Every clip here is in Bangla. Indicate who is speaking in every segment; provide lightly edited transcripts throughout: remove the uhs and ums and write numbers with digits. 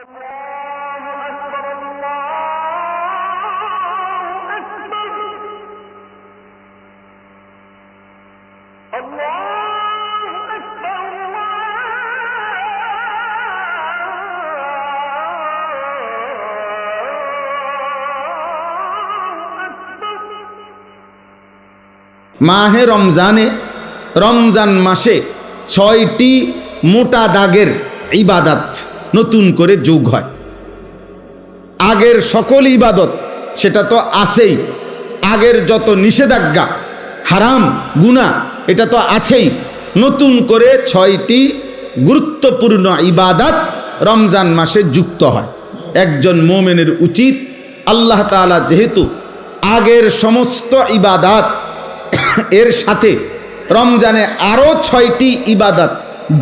Speaker 1: মাহে রমজানে, রমজান মাসে ৬টি মোটা দাগের ইবাদত নতুন করে যোগ হয়। আগের সকল ইবাদত সেটা তো আছেই, আগের যত নিষেধাজ্ঞা হারাম গুনাহ এটা তো আছেই, নতুন করে ৬টি গুরুত্বপূর্ণ ইবাদত রমজান মাসে যুক্ত হয়। একজন মুমিনের উচিত, আল্লাহ তাআলা যেহেতু আগের সমস্ত ইবাদত এর সাথে রমজানে আরো ৬টি ইবাদত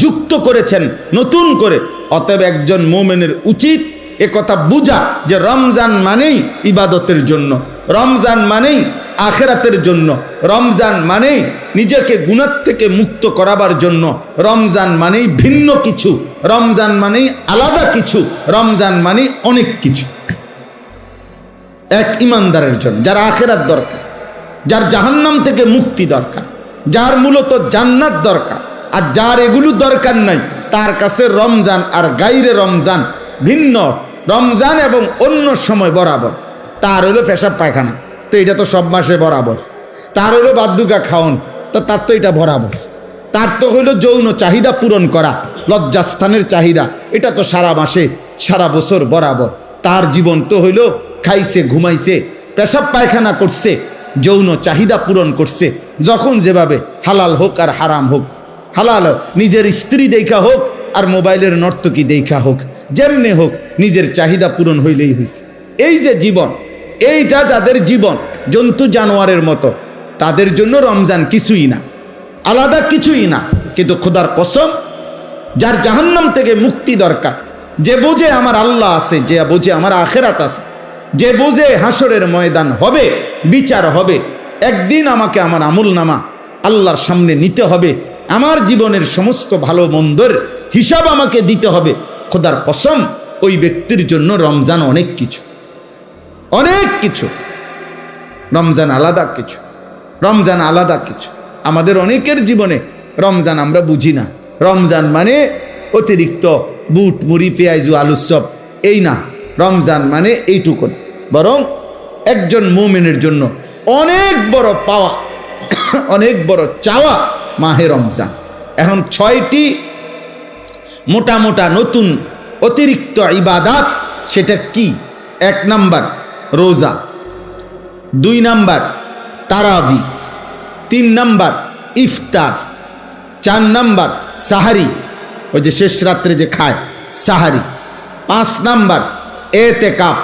Speaker 1: যুক্ত করেছেন নতুন করে, অতএব একজন মুমিনের উচিত একথা বুঝা যে রমজান মানেই ইবাদতের জন্য, রমজান মানেই আখিরাতের জন্য, রমজান মানেই নিজেকে গুনাহ থেকে মুক্ত করাবার জন্য, রমজান মানেই ভিন্ন কিছু, রমজান মানেই আলাদা কিছু, রমজান মানেই অনেক কিছু। এক ইমানদারের জন্য, যার আখিরাত দরকার, যার জাহান্নাম থেকে মুক্তি দরকার, যার মূলত জান্নাত দরকার, আর যার এগুলো দরকার নাই তার কাছে রমজান আর গাইরে রমজান ভিন্ন। রমজান এবং অন্য সময় বরাবর। তার হলো পেশাব পায়খানা, তো এটা তো সব মাসে বরাবর। তার হলো বাদ্যুকা খাওন, তো তার তো এটা বরাবর। তার তো হইলো যৌন চাহিদা পূরণ করা, লজ্জাস্থানের চাহিদা, এটা তো সারা মাসে সারা বছর বরাবর। তার জীবন তো হইলো খাইছে, ঘুমাইছে, পেশাব পায়খানা করছে, যৌন চাহিদা পূরণ করছে, যখন যেভাবে, হালাল হোক আর হারাম হোক, হালাল নিজের স্ত্রী দেখা হোক আর মোবাইলের নর্তকী দেখা হোক, যেমনে হোক নিজের চাহিদা পূরণ হইলেই হয়েছে। এই যে জীবন, এইটা যাদের জীবন জন্তু জানোয়ারের মতো, তাদের জন্য রমজান কিছুই না, আলাদা কিছুই না। কিন্তু খোদার কসম, যার জাহান্নাম থেকে মুক্তি দরকার, যে বোঝে আমার আল্লাহ আছে, যে বোঝে আমার আখিরাত আছে, যে বোঝে হাসরের ময়দান হবে, বিচার হবে, একদিন আমাকে আমার আমল নামা আল্লাহর সামনে নিতে হবে, আমার জীবনের সমস্ত ভালো মন্দর হিসাব আমাকে দিতে হবে, খোদার কসম ওই ব্যক্তির জন্য রমজান অনেক কিছু, অনেক কিছু। রমজান আলাদা কিছু, রমজান আলাদা কিছু। আমাদের অনেকের জীবনে রমজান আমরা বুঝি না। রমজান মানে অতিরিক্ত বুট মুড়ি পেঁয়াজু আলুর চপ, এই না। রমজান মানে এইটুকু, বরং একজন মুমিনের জন্য অনেক বড় পাওয়া, অনেক বড় চাওয়া মাহে রমজান। এখন ৬টি মোটা মোটা নতুন অতিরিক্ত ইবাদত, সেটা কি? ১ নাম্বার রোজা, ২ নাম্বার তারাবি, ৩ নাম্বার ইফতার, ৪ নাম্বার সাহারি, ওই যে শেষ রাত্রে যে খায় সাহারি, ৫ নাম্বার এতেকাফ,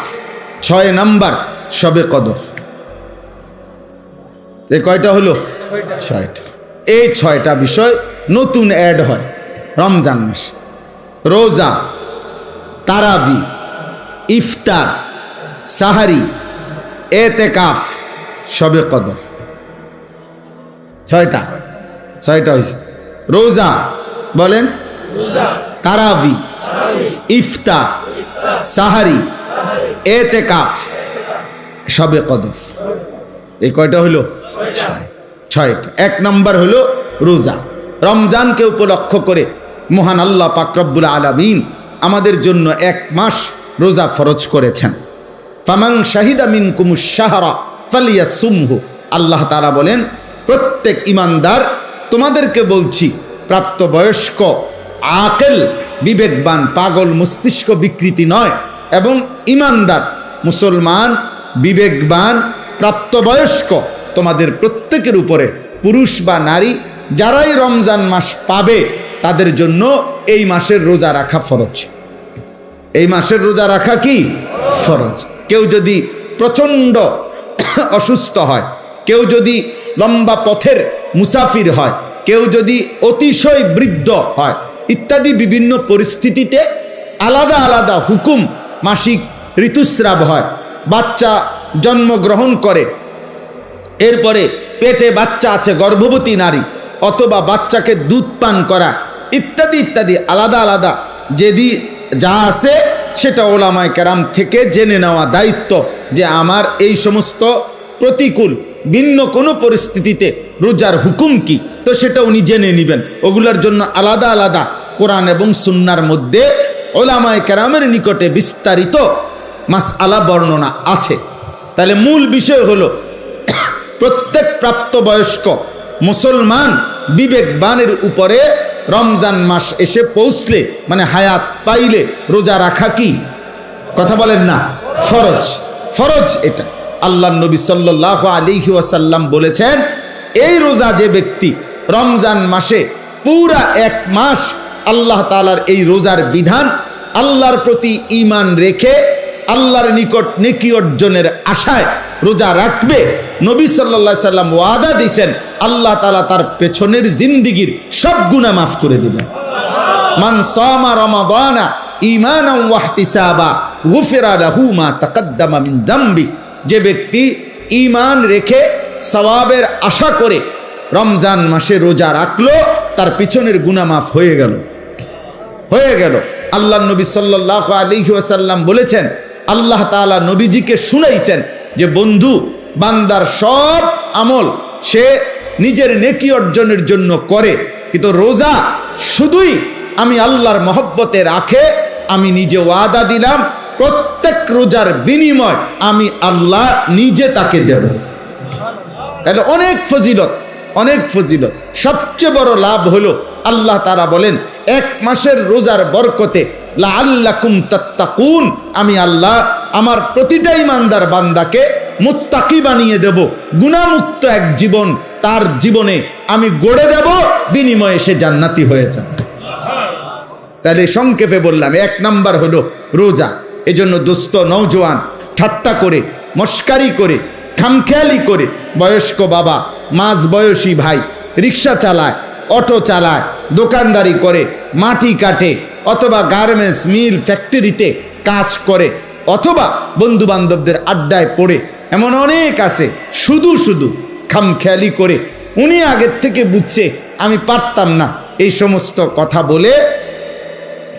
Speaker 1: ৬ নাম্বার শবে কদর। এই কয়টা হলো? ৬টা। এই ৬টা বিষয় নতুন অ্যাড হয় রমজান মাসে। রোজা, তারাবি, ইফতার, সাহারি, এতেকাফ, শবে কদর। ৬টা হয়েছে। রোজা বলেন, তারাবি, ইফতার, সাহারি, এতেকাফ, শবে কদর। এই কয়টা হলো? ৬টা। ১ নম্বর হলো রোজা। রমজানকে উপলক্ষ করে মহান আল্লাহ পাক রব্বুল আলামিন আমাদের জন্য ১ মাস রোজা ফরজ করেছেন। ফামান শাহিদা মিনকুমুশ শাহরা ফালিয়াসুমহু। আল্লাহ তাআলা বলেন, প্রত্যেক ইমানদার, তোমাদেরকে বলছি, প্রাপ্তবয়স্ক, আকেল, বিবেকবান, পাগল মস্তিষ্ক বিকৃতি নয়, এবং ইমানদার মুসলমান, বিবেকবান, প্রাপ্তবয়স্ক তোমাদের প্রত্যেকের উপরে, পুরুষ বা নারী, যারাই রমজান মাস পাবে তাদের জন্য এই মাসের রোজা রাখা ফরজ। এই মাসের রোজা রাখা কি ফরজ। কেউ যদি প্রচণ্ড অসুস্থ হয়, কেউ যদি লম্বা পথের মুসাফির হয়, কেউ যদি অতিশয় বৃদ্ধ হয়, ইত্যাদি বিভিন্ন পরিস্থিতিতে আলাদা আলাদা হুকুম, মাসিক ঋতুস্রাব হয়, বাচ্চা জন্মগ্রহণ করে, এরপরে পেটে বাচ্চা আছে, গর্ভবতী নারী, অথবা বাচ্চাকে দুধ পান করা, ইত্যাদি ইত্যাদি আলাদা আলাদা যেদি যা আছে সেটা ওলামায়ে কেরাম থেকে জেনে নেওয়া দায়িত্ব, যে আমার এই সমস্ত প্রতিকূল ভিন্ন কোনো পরিস্থিতিতে রোজার হুকুম কি, তো সেটা উনি জেনে নেবেন। ওগুলোর জন্য আলাদা আলাদা কোরআন এবং সুন্নাহর মধ্যে ওলামায়ে কেরামের নিকটে বিস্তারিত মাসআলা বর্ণনা আছে। তাহলে মূল বিষয় হলো প্রত্যেক প্রাপ্তবয়স্ক মুসলমান বিবেকবানের উপরে রমজান মাস এসে পৌঁছলে, মানে হায়াত পাইলে রোজা রাখা কি, কথা বলেন না, ফরজ। ফরজ এটা। আল্লাহ নবী সাল্লাল্লাহু আলাইহি ওয়াসাল্লাম বলেছেন, এই রোজা যে ব্যক্তি রমজান মাসে পুরা এক মাস আল্লাহ তাআলার এই রোজার বিধান, আল্লাহর প্রতি ঈমান রেখে আল্লাহর নিকট নেকি অর্জনের আশায় রোজা রাখবে, নবী সাল্লাল্লাহু আলাইহি সাল্লাম ওয়াদা দিয়েছেন আল্লাহ তাআলা তার পেছনের জিন্দেগীর সব গুনাহ মাফ করে দিবেন। মান সামা রমাদানা ঈমানান ওয়া ইহতিসাবা গুফিরা লাহু মা তাকদ্দামা মিন যামবি। যে ব্যক্তি ঈমান রেখে সওয়াবের আশা করে রমজান মাসে রোজা রাখলো, তার পিছনের গুনাহ মাফ হয়ে গেল, হয়ে গেল। আল্লাহ নবী সাল্লাল্লাহু আলাইহি ওয়াসাল্লাম বলেছেন, আল্লাহ তাআলা নবীজিকে শুনাইছেন যে বন্ধু, বান্দার সব আমল সে নিজের নেকি অর্জনের জন্য করে, কিন্তু রোজা শুধুই আমি আল্লাহর মহব্বতে রাখে। আমি নিজে ওয়াদা দিলাম প্রত্যেক রোজার বিনিময় আমি আল্লাহ নিজে তাকে দেব। তাহলে অনেক ফজিলত, অনেক ফজিলত। সবচেয়ে বড় লাভ হলো আল্লাহ তাআলা বলেন, এক মাসের রোজার বরকতে লাআল্লাকুম তাত্তাকুন, আমি আল্লাহ আমার প্রতিটা ঈমানদার বান্দাকে মুত্তাকি বানিয়ে দেব, গুনাহমুক্ত এক জীবন তার জীবনে আমি গড়ে দেব, বিনিময়ে সে জান্নাতি হয়ে যাবে। তাহলে সংক্ষেপে বললাম, এক নাম্বার হলো রোজা। এজন্য দোস্ত নওজোয়ান ঠাট্টা করে, মস্কারি করে, খামখেয়ালি করে বয়স্ক বাবা, মাঝ বয়সী ভাই রিক্সা চালায়, অটো চালায়, দোকানদারি করে, মাটি কাটে, অথবা গার্মেন্টস মিল ফ্যাক্টরিতে কাজ করে, অথবা বন্ধু বান্ধবদের আড্ডায় পড়ে, এমন অনেক আছে শুধু শুধু খামখেয়ালি করে। উনি আগের থেকে বুঝছে আমি পারতাম না, এই সমস্ত কথা বলে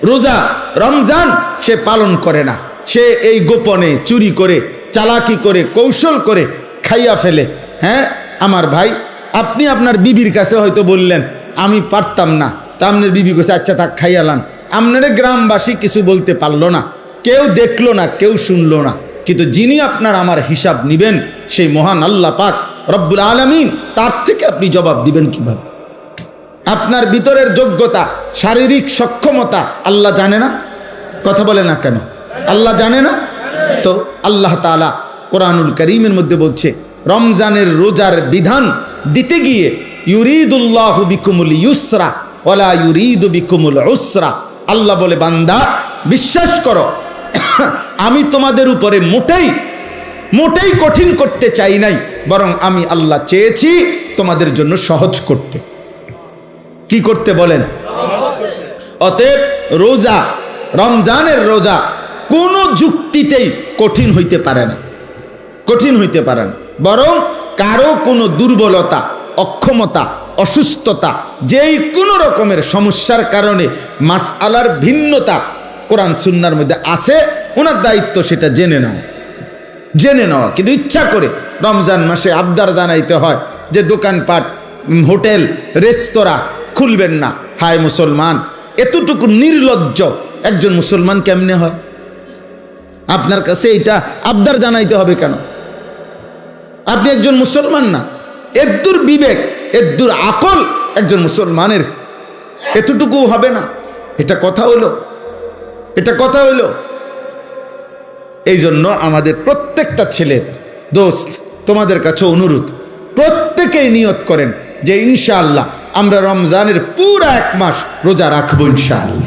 Speaker 1: রোজা রমজান সে পালন করে না। সে এই গোপনে চুরি করে, চালাকি করে, কৌশল করে খাইয়া ফেলে। হ্যাঁ আমার ভাই, আপনি আপনার বিবির কাছে হয়তো বললেন আমি পারতাম না, তা আপনার বিবি কাছে আচ্ছা থাক খাইয়ালান, আপনারা গ্রামবাসী কিছু বলতে পারলো না, কেউ দেখলো না, কেউ শুনলো না, কিন্তু যিনি আপনার আমার হিসাব নিবেন সেই মহান আল্লাহ পাক রব্বুল আলামিন, তার থেকে আপনি জবাব দিবেন কিভাবে? আপনার ভিতরের যোগ্যতা, শারীরিক সক্ষমতা আল্লাহ জানে না? কথা বলে না কেন? আল্লাহ জানে না? তো আল্লাহ তাআলা কোরআনুল কারীমের মধ্যে বলছে, রমজানের রোজার বিধান দিতে গিয়ে ইউরিদুল্লাহু বিকুমুল ইউসরা ওয়ালা ইউরিদু বিকুমুল উসরা। আল্লাহ বলে, বান্দা বিশ্বাস করো, আমি তোমাদের উপরে মোটেই কঠিন করতে চাই নাই, বরং আমি আল্লাহ চেয়েছি তোমাদের জন্য সহজ করতে। কি করতে বলেন? অতএব রোজা, রমজানের রোজা কোনো যুক্তিতেই কঠিন হইতে পারে না, কঠিন হইতে পারে না, বরং কারো কোনো দুর্বলতা, অক্ষমতা, অসুস্থতা, যেই কোনো রকমের সমস্যার কারণে মাসআলার ভিন্নতা কোরআন সুন্নাহর মধ্যে আছে, ওনার দায়িত্ব সেটা জেনে নেওয়া। কিন্তু ইচ্ছা করে রমজান মাসে আবদার জানাইতে হয় যে দোকানপাট, হোটেল, রেস্তোরাঁ খুলবেন না। হায় মুসলমান, এতটুকু নির্লজ্জ একজন মুসলমান কেমনে হয়? আপনার কাছে এটা আবদার জানাইতে হবে কেন? আপনি একজন মুসলমান না? এদ্দুর বিবেক, এদ্দুর আকল একজন মুসলমানের এতটুকু হবে না? এটা কথা হইল? এটা কথা হইল? এই জন্য আমাদের প্রত্যেকটা ছেলে দোস্ত, তোমাদের কাছে অনুরোধ, প্রত্যেকেই নিয়ত করেন যে ইনশাআল্লাহ আমরা রমজানের পুরো এক মাস রোজা রাখবো ইনশাআল্লাহ।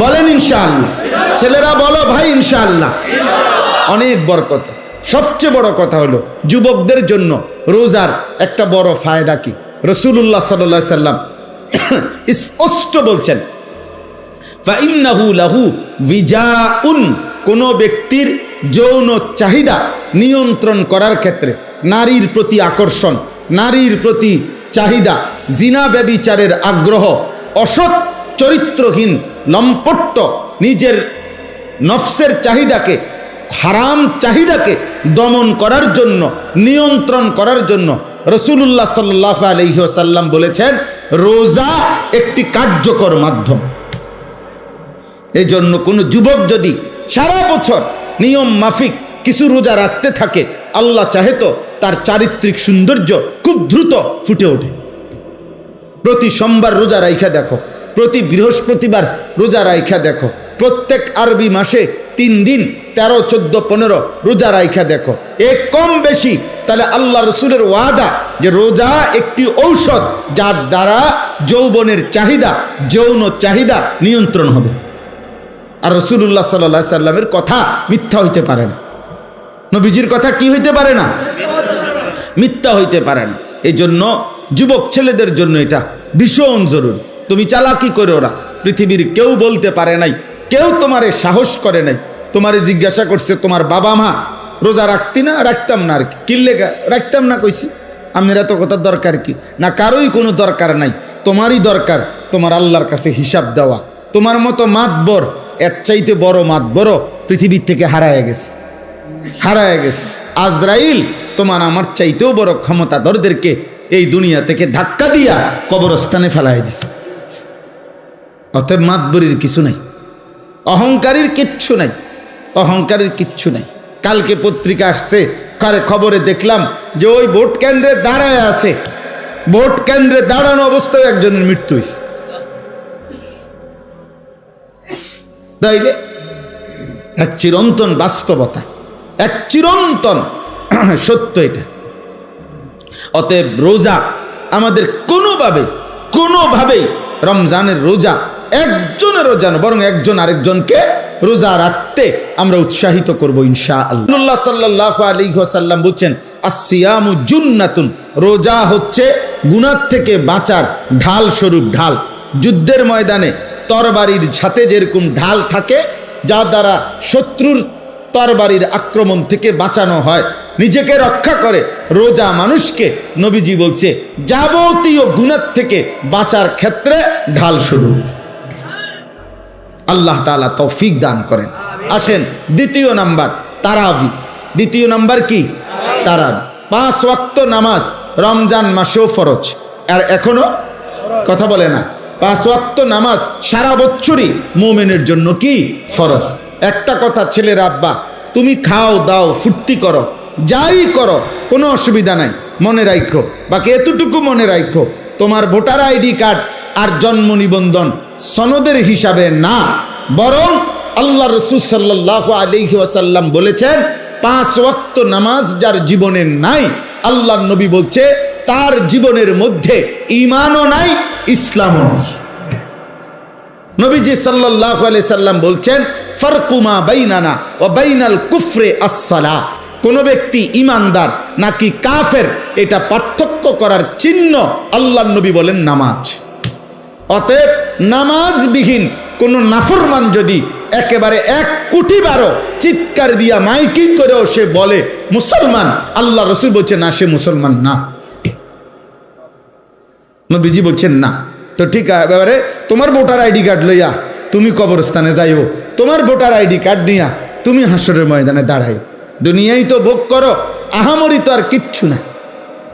Speaker 1: বলেন ইনশাআল্লাহ। ছেলেরা বলো ভাই ইনশাআল্লাহ। অনেক বরকত। সবচেয়ে বড় কথা হলো যুবকদের জন্য রোজার একটা বড় ফায়দা কি? রাসূলুল্লাহ সাল্লাল্লাহু আলাইহি সাল্লাম স্পষ্ট বলছেন, ফাইন্নাহু লাহু বিজাউন, কোন ব্যক্তির যৌন চাহিদা নিয়ন্ত্রণ করার ক্ষেত্রে, নারীর প্রতি আকর্ষণ, নারীর প্রতি চাহিদা, জিনা ব্যভিচারের আগ্রহ, অসৎ চরিত্রহীন লম্পট্য, নিজের নফসের চাহিদাকে, হারাম চাহিদাকে দমন করার জন্য, নিয়ন্ত্রণ করার জন্য রাসূলুল্লাহ সাল্লাল্লাহু আলাইহি ওয়াসাল্লাম বলেছেন রোজা একটি কার্যকর মাধ্যম। এই জন্য কোনো যুবক যদি সারা বছর নিয়ম মাফিক কিছু রোজা রাখতে থাকে, আল্লাহ চাহে তো তার চারিত্রিক সৌন্দর্য খুব দ্রুত ফুটে ওঠে। প্রতি সোমবার রোজা রাইখা দেখো, প্রতি বৃহস্পতিবার রোজা রাইখা দেখো, প্রত্যেক আরবি মাসে 3 দিন 13, 14, 15 রোজা রাইখা দেখো, এক কম বেশি। তাহলে আল্লাহ রসুলের ওয়াদা যে রোজা একটি ঔষধ যার দ্বারা যৌবনের চাহিদা, যৌন চাহিদা নিয়ন্ত্রণ হবে। আর রাসূলুল্লাহ সাল্লাল্লাহু আলাইহি সাল্লামের কথা মিথ্যা হইতে পারে না, নবীজির কথা কি হইতে পারে না, মিথ্যা হইতে পারে না। এই জন্য যুবক ছেলেদের জন্য এটা ভীষণ জরুরি। তুমি চালাকি করে, ওরা পৃথিবীর কেউ বলতে পারে নাই, কেউ তোমারে সাহস করে নাই। তোমারে জিজ্ঞাসা করছে তোমার বাবা মা রোজা রাখতি না? রাখতাম না। আর কি কিনলে রাখতাম না কইছি। আমের এত কথার দরকার কি? না, কারোই কোনো দরকার নাই, তোমারই দরকার তোমার আল্লাহর কাছে হিসাব দেওয়া। তোমার মতো মাতবর, এর চাইতে বড় মাতবর পৃথিবীর থেকে হারায় গেছে, হারায় গেছে। আজরাইল তোমার আমার চাইতেও বড় ক্ষমতাধরদেরকে এই দুনিয়া থেকে ধাক্কা দিয়া কবরস্থানে ফেলায় দিছে। অতএব মাতবরির কিছু নাই, অহংকারীর কিচ্ছু নাই, অহংকারের কিচ্ছু নাই। কালকে পত্রিকা আসছে, খবরে দেখলাম যে ওই ভোট কেন্দ্রে দাঁড়ায় আছে, ভোট কেন্দ্রে দাঁড়ানো অবস্থায় একজনের মৃত্যু হয়েছে। তাইলে এক চিরন্তন বাস্তবতা, এক চিরন্তন সত্য এটা। অতএব রোজা আমাদের কোনোভাবেই রমজানের রোজা একজনের রোজা না, বরং একজন আরেকজনকে রোজা রাখতে আমরা উৎসাহিত করব ইনশাআল্লাহ। সাল্লাল্লাহু আলাইহি ওয়াসাল্লাম বলছেন আসসিয়ামু জুন্নাতুন, রোজা হচ্ছে গুনাহ থেকে বাঁচার ঢাল স্বরূপ ঢাল। যুদ্ধের ময়দানে তরবারির সাথে যেরকম ঢাল থাকে, যা দ্বারা শত্রুর তরবারির আক্রমণ থেকে বাঁচানো হয়, নিজেকে রক্ষা করে, রোজা মানুষকে নবীজি বলছে যাবতীয় গুনাহ থেকে বাঁচার ক্ষেত্রে ঢাল স্বরূপ। আল্লাহ তাআলা তৌফিক দান করেন। আসেন দ্বিতীয় নাম্বার, তারাবি। দ্বিতীয় নাম্বার কি? তারাবি। 5 ওয়াক্ত নামাজ রমজান মাসেও ফরজ। আর এখনো কথা বলে না, 5 ওয়াক্ত নামাজ সারা বছরই মুমিনের জন্য কি ফরজ। একটা কথা ছেলের আব্বা, তুমি খাও দাও ফুর্তি করো, যাই করো, কোনো অসুবিধা নাই, মনে রাখো, বাকি এতটুকু মনে রাখো, তোমার ভোটার আইডি কার্ড আর জন্ম নিবন্ধন সনদের হিসাবে না, বরং আল্লাহ রাসূল সাল্লাল্লাহু আলাইহি ওয়াসাল্লাম বলেছেন 5 ওয়াক্ত নামাজ যার জীবনে নাই, আল্লাহর নবী বলছে তার জীবনের মধ্যে ঈমানও নাই, ইসলামও নাই। নবীজি সাল্লাল্লাহু আলাইহি সাল্লাম বলছেন ফারকু মা বাইনানা ওয়া বাইনাল কুফরি আস-সালাহ। কোন ব্যক্তি ইমানদার নাকি কাফের এটা পার্থক্য করার চিহ্ন আল্লাহর নবী বলেন নামাজ। অতএব নামাজবিহীন কোন নাফরমান যদি একেবারে 1 কোটি বারো চিৎকার দিয়া মাইকিং করেও সে বলে মুসলমান, আল্লাহ রাসূল বলছেন না, সে মুসলমান না। নবীজি বলছেন না। তো ঠিক এবারে তোমার ভোটার আইডি কার্ড লইয়া তুমি কবরস্থানে যাইও, তোমার ভোটার আইডি কার্ড নিয়া তুমি হাসরের ময়দানে দাঁড়াইও। দুনিয়ায় তো ভোগ করো, আহামরি তো আর কিচ্ছু না,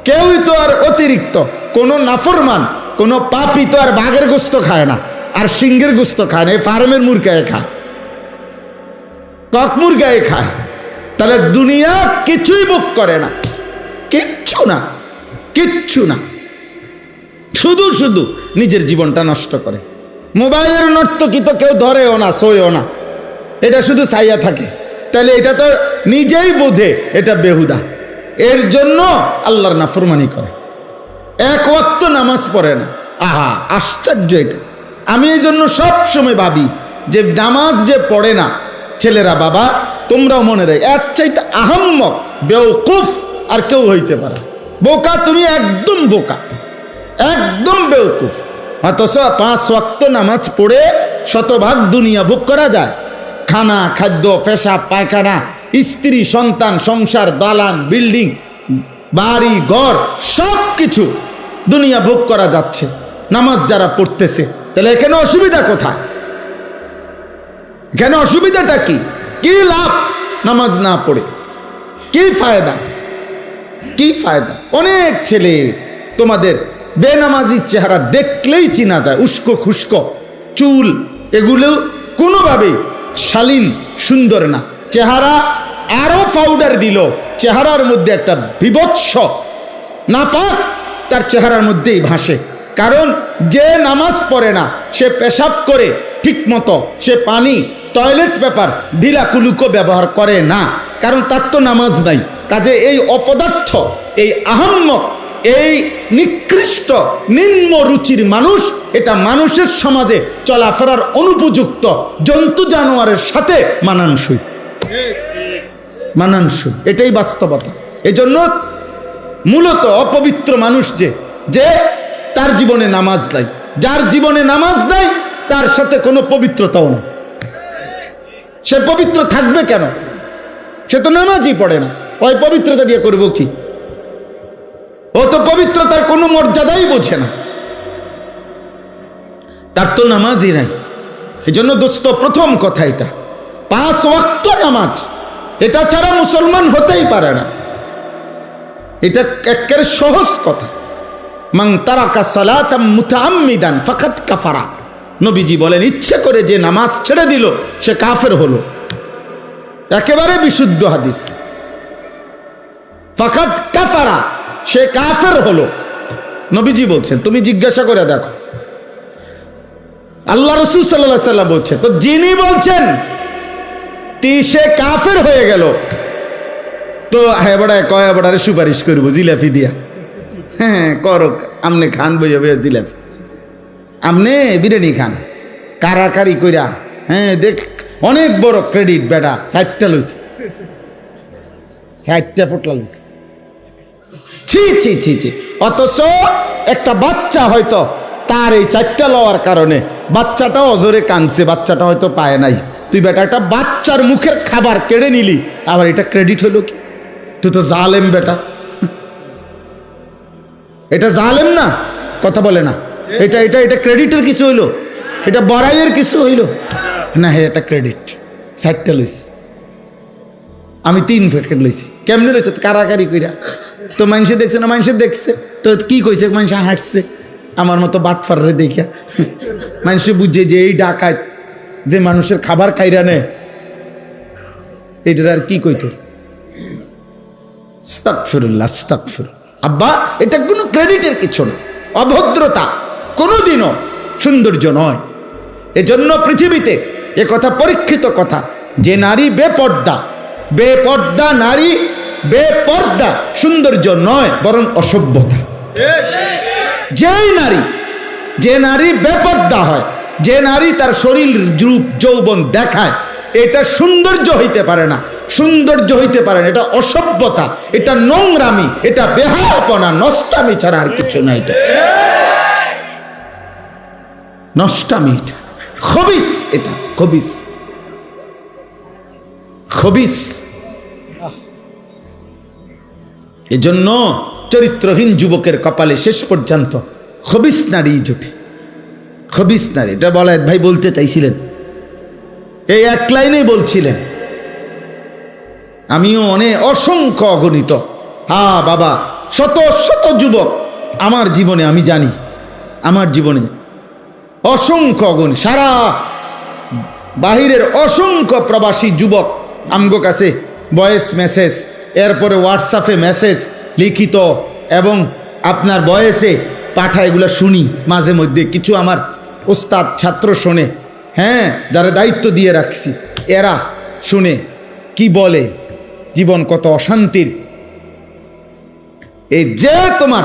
Speaker 1: কেউই তো আর অতিরিক্ত, কোন নাফরমান কোন পাপী তো আর বাঘের গোস্ত খায় না, আর সিংহের গোস্ত খায় না, ফার্মের মুরগায় খায়, কক মুরগায় খায়। তাহলে দুনিয়া কিছুই ভোগ করে না, কিচ্ছু না, কিচ্ছু না, শুধু শুধু নিজের জীবনটা নষ্ট করে। মোবাইলের নর্তকী তো কেউ ধরেও না, সইও না, এটা শুধু চাইয়া থাকে। তাহলে এটা তো নিজেই বোঝে এটা বেহুদা, এর জন্য আল্লাহর নাফরমানি করে, 1 ওয়াক্ত নামাজ পড়ে না। আহা আশ্চর্য এটা। আমি এই জন্য সব সময় ভাবি যে নামাজ যে পড়ে না ছেলেরা, বাবা তোমরাও মনে রাখ, এর চাইতে আহাম্মক বেওকুফ আর কেউ হইতে পারে। বোকা তুমি, একদম বোকা, একদম বেওকুফ। অথচ 5 ওয়াক্ত নামাজ পড়ে শতভাগ দুনিয়া ভোগ করা যায়। খানা, খাদ্য, পেশাব, পায়খানা, স্ত্রী, সন্তান, সংসার, দালান, বিল্ডিং, বাড়ি, ঘর, সব কিছু দুনিয়া ভোগ করা যাচ্ছে নামাজ যারা পড়তেছে। তাহলে এখানে অসুবিধা কোথায়? কেন অসুবিধাটা কি? কি লাভ নামাজ না পড়ে? কি ফায়দা? কি ফায়দা? অনেক ছেলে তোমাদের বেনামাজির চেহারা দেখলেই চিনা যায়, উস্কো খুস্কো চুল, এগুলো কোনোভাবেই শালীন সুন্দর না। চেহারা আরো পাউডার দিল, চেহারার মধ্যে একটা বিভৎস নাপাক তার চেহারার মধ্যেই ভাসে। কারণ যে নামাজ পড়ে না সে পেশাব করে ঠিক মতো, সে পানি টয়লেট পেপার ঢিলা কুলুকো ব্যবহার করে না, কারণ তার তো নামাজ নাই। কাজে এই অপদার্থ, এই আহাম্মক, এই নিকৃষ্ট নিম্ন রুচির মানুষ, এটা মানুষের সমাজে চলাফেরার অনুপযুক্ত, জন্তু জানোয়ারের সাথে মানানসই, মানানসই। এটাই বাস্তবতা। এজন্য মূলত অপবিত্র মানুষ যে তার জীবনে নামাজ নাই, যার জীবনে নামাজ নাই তার সাথে কোনো পবিত্রতাও নেই। সে পবিত্র থাকবে কেন? সে তো নামাজই পড়ে না, ওই পবিত্রতা দিয়ে করব কি? ও তো পবিত্রতার কোনো মর্যাদাই বোঝে না, তার তো নামাজই নাই। এই জন্য দোস্ত, প্রথম কথা এটা, 5 ওয়াক্ত নামাজ, এটা ছাড়া মুসলমান হতেই পারে না। এটা একেবারে সহজ কথা। মান তারাকা সালাতাম মুতাআম্মিদান ফাকাদ কাফারা। নবীজি বলেন, ইচ্ছে করে যে নামাজ ছেড়ে দিল সে কাফের হলো। একেবারে বিশুদ্ধ হাদিস। ফাকাদ কাফারা, সে কাফের হলো। নবীজি বলছেন, তুমি জিজ্ঞাসা করে দেখো। আল্লাহ রাসূল সাল্লাল্লাহু আলাইহি সাল্লাম বলছেন, তো যিনি বলছেন সে কাফের হয়ে গেল, তো হ্যাঁ বড়ায় কয় বড়ারে সুপারিশ করবো জিলাপি দিয়া। হ্যাঁ করো, আমনে খান বইয়া বইয়া জিলাপি, আমনে বিরিয়ানি খান কারাকারি কইরা। হ্যাঁ দেখ, অনেক বড় ক্রেডিট বেটা, 60টা লইছে, 60টা ফোটলা লইছে। ছি ছি ছি ছি। অথচ একটা বাচ্চা হয়তো তার এই 4টা লওয়ার কারণে বাচ্চাটাও অজরে কাঁদছে, বাচ্চাটা হয়তো পায় নাই। তুই বেটা একটা বাচ্চার মুখের খাবার কেড়ে নিলি, আবার এটা ক্রেডিট হইল কি? তুই তো জালেম বেটা, এটা জালেম না? কথা বলে না। এটা এটা এটা ক্রেডিটের কিছু হইলো? এটা বড়াইয়ের কিছু হইলো না? হ্যাঁ, এটা ক্রেডিট। 60টা লইছি, আমি 3 প্যাকেট লইছি। কেমনে লইছে? কারাকারি কইরা। তো মানুষে দেখছে না? মানুষে দেখছে তো কি কইছে? মানুষে হাঁটছে আমার মতো বাটফারে দেখা। মানুষে বুঝে যে এই ডাকাত যে মানুষের খাবার খাইরা নেয়, এটার আর কি কইতো? আস্তাগফিরুল্লাহ, আস্তাগফিরুল্লাহ। আব্বা, এটা কোনো ক্রেডিটের কিছু না, অভদ্রতা কোনোদিনও সৌন্দর্য নয়। এজন্য পৃথিবীতে এ কথা পরীক্ষিত কথা, যে নারী বেপর্দা, বেপর্দা নারী, বেপর্দা সৌন্দর্য নয়, বরং অসভ্যতা। যে নারী বেপর্দা হয়, যে নারী তার শরীর রূপ যৌবন দেখায়, এটা সৌন্দর্য হইতে পারে না, সৌন্দর্য হইতে পারে না, এটা অসভ্যতা, এটা নোংরামি, এটা বেহায়াপনা, নষ্টামি ছাড়া আর কিছু না। এটা নষ্টামি, এটা খবিস, এটা খবিস, খবিস। এজন্য চরিত্রহীন যুবকের কপালে শেষ পর্যন্ত খবিস নারী জুটে, খবিস নারী। এটা বলায়েত ভাই বলতে চাইছিলেন, এই এক লাইনেই বলছিলেন। আমিও অসংখ্য অগণিত, হ্যাঁ বাবা, শত শত যুবক আমার জীবনে, আমি জানি আমার জীবনে অসংখ্য অগণিত, সারা বাহিরের অসংখ্য প্রবাসী যুবক আমগো কাছে ভয়েস মেসেজ, এরপরে হোয়াটসঅ্যাপে মেসেজ লিখিত এবং আপনার ভয়েসে পাঠা, এগুলো শুনি মাঝে মধ্যে। কিছু আমার ওস্তাদ ছাত্র শোনে, হ্যাঁ, যারা দায়িত্ব দিয়ে রাখছি, এরা শুনে কি বলে, জীবন কত অশান্তির। এই যে তোমার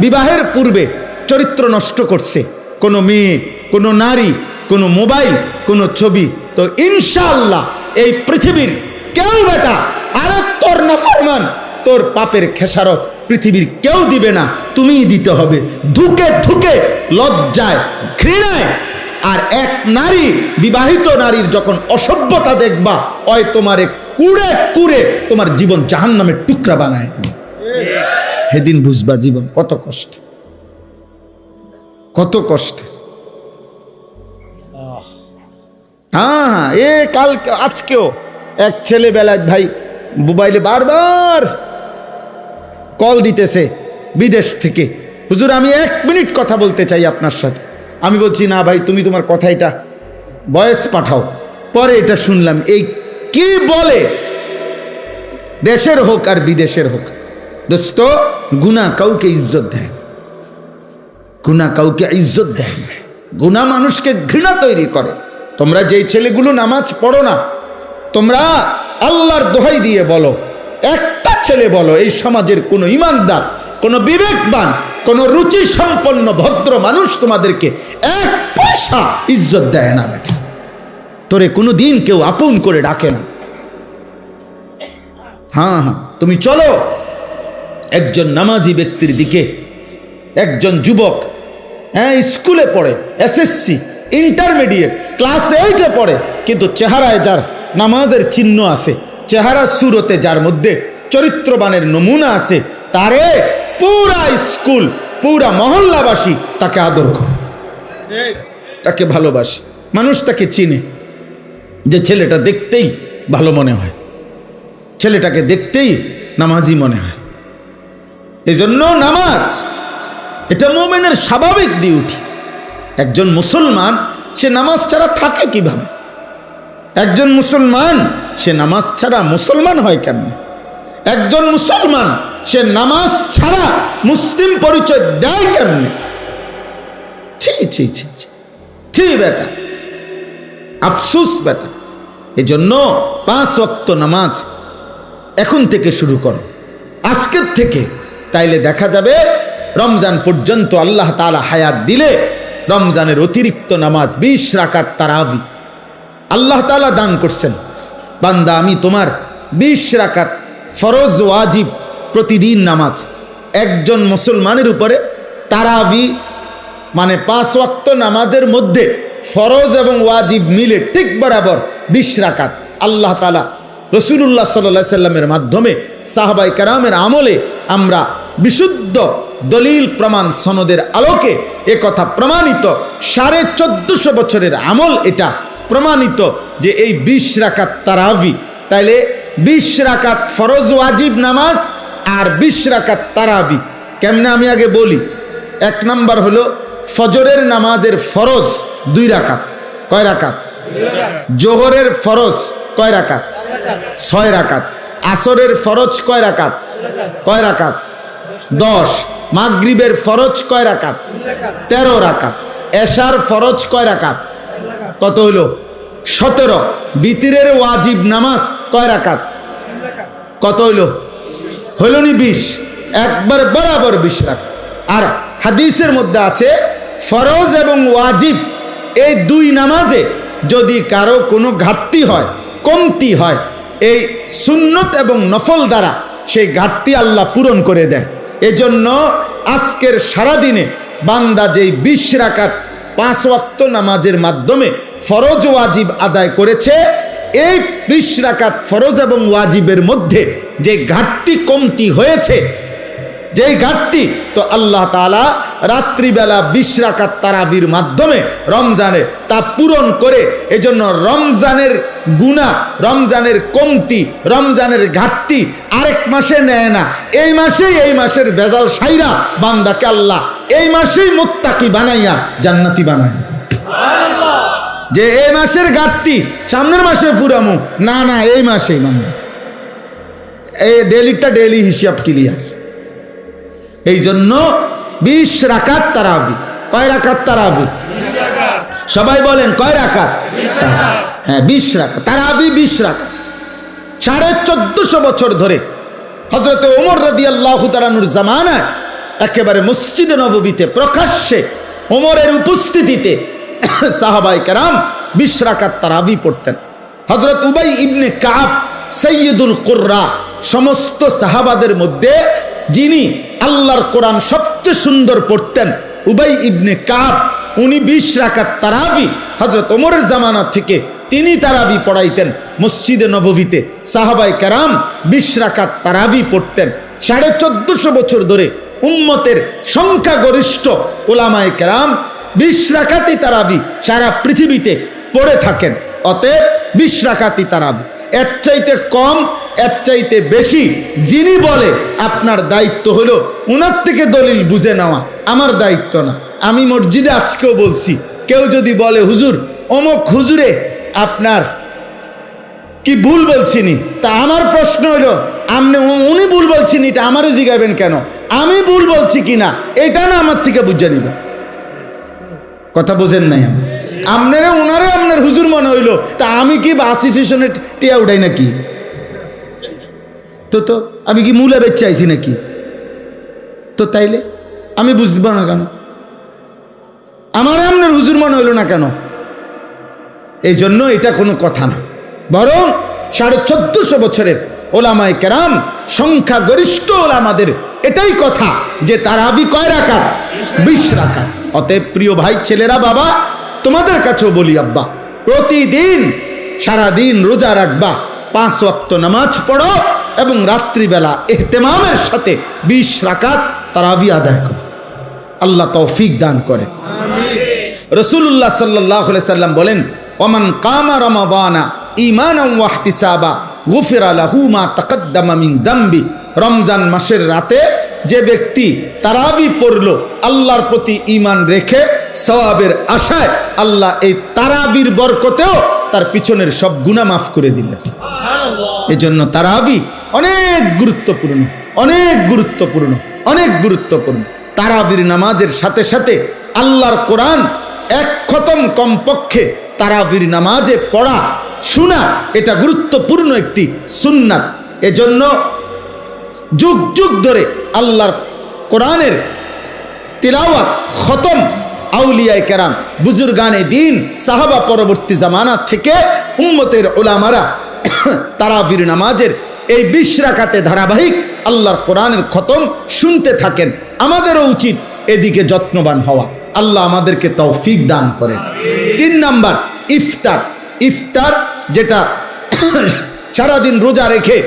Speaker 1: বিবাহের পূর্বে চরিত্র নষ্ট করছে কোনো মেয়ে, কোনো নারী, কোনো মোবাইল, কোনো ছবি, তো ইনশাআল্লাহ এই পৃথিবীর কেউ বেটা, আরে তোর নাফরমান, তোর পাপের খেসারত পৃথিবীর কেউ দিবে না, তুমিই দিতে হবে, ধুকে ধুকে, লজ্জায়, ঘৃণায়। আর এক নারী, বিবাহিত নারীর যখন অসভ্যতা দেখবা, ওই তোমারে কুড়ে কুড়ে তোমার জীবন জাহান্নামের টুকরা বানায় দিবে। সেদিন বুঝবা জীবন কত কষ্ট, কত কষ্ট। হ্যাঁ, কাল আজকেও এক ছেলে বেলায় ভাই মোবাইলে বারবার কল দিতেছে বিদেশ থেকে, হুজুর আমি 1 মিনিট কথা বলতে চাই আপনার সাথে। আমি বলছি না ভাই, তুমি তোমার কথা এটা ভয়েস পাঠাও। পরে এটা শুনলাম, এই কি বলে, দেশের হোক আর বিদেশের হোক, দোস্ত গুনাহ কাউকে ইজ্জত দেয়, গুনাহ কাউকে ইজ্জত দেয় না, গুনাহ মানুষকে ঘৃণা তৈরি করে। তোমরা যেই ছেলেগুলো নামাজ পড়ো না, তোমরা আল্লাহর দোহাই দিয়ে বলো, একটা ছেলে বলো এই সমাজের কোনো ইমানদার, কোনো বিবেকবান, কোনো রুচি সম্পন্ন ভদ্র মানুষ তোমাদেরকে 1 পয়সা ইজ্জত দেয় না বেটা, তোরে কোনো দিন কেউ আপন করে ডাকে না। হ্যাঁ, তুমি চলো একজন নামাজি ব্যক্তির দিকে, একজন যুবক, হ্যাঁ স্কুলে পড়ে, এসএসসি, ইন্টারমিডিয়েট, ক্লাস 8-এ পড়ে, কিন্তু চেহারায় যার নামাজের চিহ্ন আছে, চেহারা সুরতে যার মধ্যে চরিত্রবানের নমুনা আছে, তারে পুরা স্কুল, পুরা মহল্লাবাসী তাকে আদর করে, তাকে ভালোবাসে, মানুষ তাকে চিনে, যে ছেলেটা দেখতেই ভালো মনে হয়, ছেলেটাকে দেখতেই নামাজি মনে হয়। এই জন্য নামাজ এটা মুমিনের স্বাভাবিক ডিউটি। একজন মুসলমান সে নামাজ ছাড়া থাকে কিভাবে? একজন মুসলমান সে নামাজ ছাড়া মুসলমান হয় কেমন? একজন মুসলমান সে নামাজ ছাড়া মুসলিম পরিচয় দেয় কেমনে? ছি ছি ছি ছি বেটা, আফসোস বেটা। এই জন্য 5 ওয়াক্ত নামাজ এখন থেকে শুরু করো, আজকের থেকে। তাইলে দেখা যাবে রমজান পর্যন্ত আল্লাহ তাআলা হায়াত দিলে রমজানের অতিরিক্ত নামাজ 20 রাকাত তারাবি আল্লাহ তাআলা দান করছেন। বান্দা আমি তোমার 20 রাকাত ফরজ ওয়াজিব প্রতিদিন নামাজ, একজন মুসলমানের উপরে তারাবি মানে 5 ওয়াক্ত নামাজের মধ্যে ফরজ এবং ওয়াজিব মিলে ঠিক বরাবর 20 রাকাত আল্লাহ তাআলা রাসূলুল্লাহ সাল্লাল্লাহু আলাইহি সাল্লামের মাধ্যমে সাহাবায়ে কেরামের আমলে আমরা বিশুদ্ধ দলিল প্রমাণ সনদের আলোকে একথা প্রমাণিত, 1450 বছরের আমল এটা প্রমাণিত যে এই 20 রাকাত তারাবি। তাইলে 20 রাকাত ফরজ ওয়াজিব নামাজ আর 20 রাকাত তারাবি কেমনে আমি আগে বলি। 1 নাম্বার হলো ফজরের নামাজের ফরজ 2 রাকাত, কয় রাকাত? জোহরের ফরজ কয় রাকাত? 6 রাকাত। আসরের ফরজ কয় রাকাত? কয় রাকাত? 10। মাগরিবের ফরজ কয় রাকাত? 13 রাকাত। এশার ফরজ কয় রাকাত? কত হইল? 17। বিতিরের ওয়াজিব নামাজ কয় রাকাত? কত হইল? হইল নি 20, একবার বরাবর 20 রাকাত। আর হাদিসের মধ্যে আছে ফরজ এবং ওয়াজিব এই 2 নামাজে যদি কারো কোনো ঘাটতি হয়, কমতি হয়, এই সুন্নত এবং নফল দ্বারা সেই ঘাটতি আল্লাহ পূরণ করে দেয়। এজন্য আজকের সারাদিনে বান্দা যেই 20 রাকাত 5 ওয়াক্ত নামাজের মাধ্যমে ফরজ ওয়াজিব আদায় করেছে, এই 20 রাকাত ফরজ এবং ওয়াজিবের মধ্যে যে ঘাটতি কমতি হয়েছে, যেই ঘাটতি, তো আল্লাহ তাআলা রাত্রিবেলা 20 রাকাত তারাবির মাধ্যমে রমজানে তা পূরণ করে। এজন্য রমজানের গুনাহ, রমজানের কমতি, রমজানের ঘাটতি আরেক মাসে নেয় না, এই মাসেই, এই মাসের ভেজাল সাইরা বান্দাকে আল্লাহ এই মাসেই মুত্তাকি বানাইয়া জান্নাতি বানাইয়া সুবহানাল্লাহ। যে এই মাসের ঘাটতি সামনের মাসে পুরামু না, না এই মাসেই বান্দা এই ডেলিটা ডেলি হিসাব ক্লিয়ার। এই জন্য 20 রাকাত তারাবি। কয় রাকাত তারাবি? সবাই বলেন কয় রাকাত? হ্যাঁ 20 রাকাত তারাবি, 20 রাকাত। 1450 বছর ধরে হযরত ওমর রাদিয়াল্লাহু তাআলা আনহুর জামানায় একেবারে মসজিদে নববীতে প্রকাশ্যে ওমরের উপস্থিতিতে সাহাবায়ে কেরাম 20 রাকাত তারাবি পড়তেন। হযরত উবাই ইবনে কাব সাইয়্যিদুল কুররা, সমস্ত সাহাবাদের মধ্যে যিনি আল্লাহর কোরআন সবচেয়ে সুন্দর পড়তেন, উবাই ইবনে কাব, উনি 20 রাকাত তারাবি হযরত ওমরের জামানা থেকে তিনি তারাবি পড়াইতেন মসজিদে নববীতে। সাহাবায়ে কেরাম 20 রাকাত তারাবি পড়তেন। 1450 বছর ধরে উম্মতের সংখ্যাগরিষ্ঠ উলামায়ে কেরাম 20 রাকাতই তারাবি সারা পৃথিবীতে পড়ে থাকেন। অতএব 20 রাকাতই তারাবি। এর চাইতে কম, এর চাইতে বেশি যিনি বলে, আপনার দায়িত্ব হলো উনার থেকে দলিল বুঝে নেওয়া, আমার দায়িত্ব না। আমি মসজিদে আজকেও বলছি, কেউ যদি বলে হুজুর অমুক হুজুরে আপনার কি ভুল বলছিনি, তা আমার প্রশ্ন হলো আপনি উনি ভুল বলছিনি, এটা আমারে জিগাবেন কেন? আমি ভুল বলছি কিনা এটা না আমার থেকে বুঝে নিবেন। কথা বোঝেন নাই? আপনারা উনারে আপনার হুজুর মনে হইলো, তা আমি কি বাস স্টেশনে টিয়া উঠাই নাকি? তো আমি কি মূলা বেচে আইছি নাকি? তো তাইলে আমি বুঝবো না কেন? আমার আপনার হুজুর মনে হইল না কেন? এই জন্য এটা কোনো কথা না, বরং 1450 বছরের ওলামায়ে কেরাম, সংখ্যাগরিষ্ঠ ওলামাদের এটাই কথা যে তারাবি কয় রাকাত? 20 রাকাত। অতএব প্রিয় ভাই, ছেলেরা, বাবা, তোমাদের কাছেও বলি, আব্বা, প্রতিদিন সারাদিন রোজা রাখবা, 5 ওয়াক্ত নামাজ পড়ো এবং রাত্রিবেলা ইহতেমামের সাথে 20 রাকাত তারাবি আদায় করো। আল্লাহ তৌফিক দান করে। রাসূলুল্লাহ সাল্লাল্লাহু আলাইহি সাল্লাম বলেন, ওমান কামা রমাদানা ঈমানান ওয়া ইহতিসাবা গুফিরা লাহু মা তাকাদ্দামা মিন যামবি। রমজান মাসের রাতে যে ব্যক্তি তারাবি পড়লো আল্লাহর প্রতি ঈমান রেখে, সওয়াবের আশায়, আল্লাহ এই তারাবির বরকতেও তার পিছনের সব গুনাহ মাফ করে দিলেন। এজন্য তারাবি অনেক গুরুত্বপূর্ণ, অনেক গুরুত্বপূর্ণ, অনেক গুরুত্বপূর্ণ। তারাবির নামাজের সাথে সাথে আল্লাহর কোরআন 1 খতম কমপক্ষে তারাবির নামাজে পড়া, শোনা, এটা গুরুত্বপূর্ণ একটি সুন্নাত। এজন্য যুগ যুগ ধরে আল্লাহর কোরআনের তিলাওয়াত, খতম আউলিয়ায়ে কেরাম, বুজুর্গানে দিন, সাহাবা পরবর্তী জামানা থেকে উম্মতের উলামারা তারাবির নামাজের এই 20 রাকাতে ধারাবাহিক আল্লাহর কোরআনের খতম শুনতে থাকেন। আমাদেরও উচিত এদিকে যত্নবান হওয়া। আল্লাহ আমাদেরকে তৌফিক দান করেন। 3 নাম্বার, ইফতার। ইফতার যেটা সারাদিন রোজা রেখে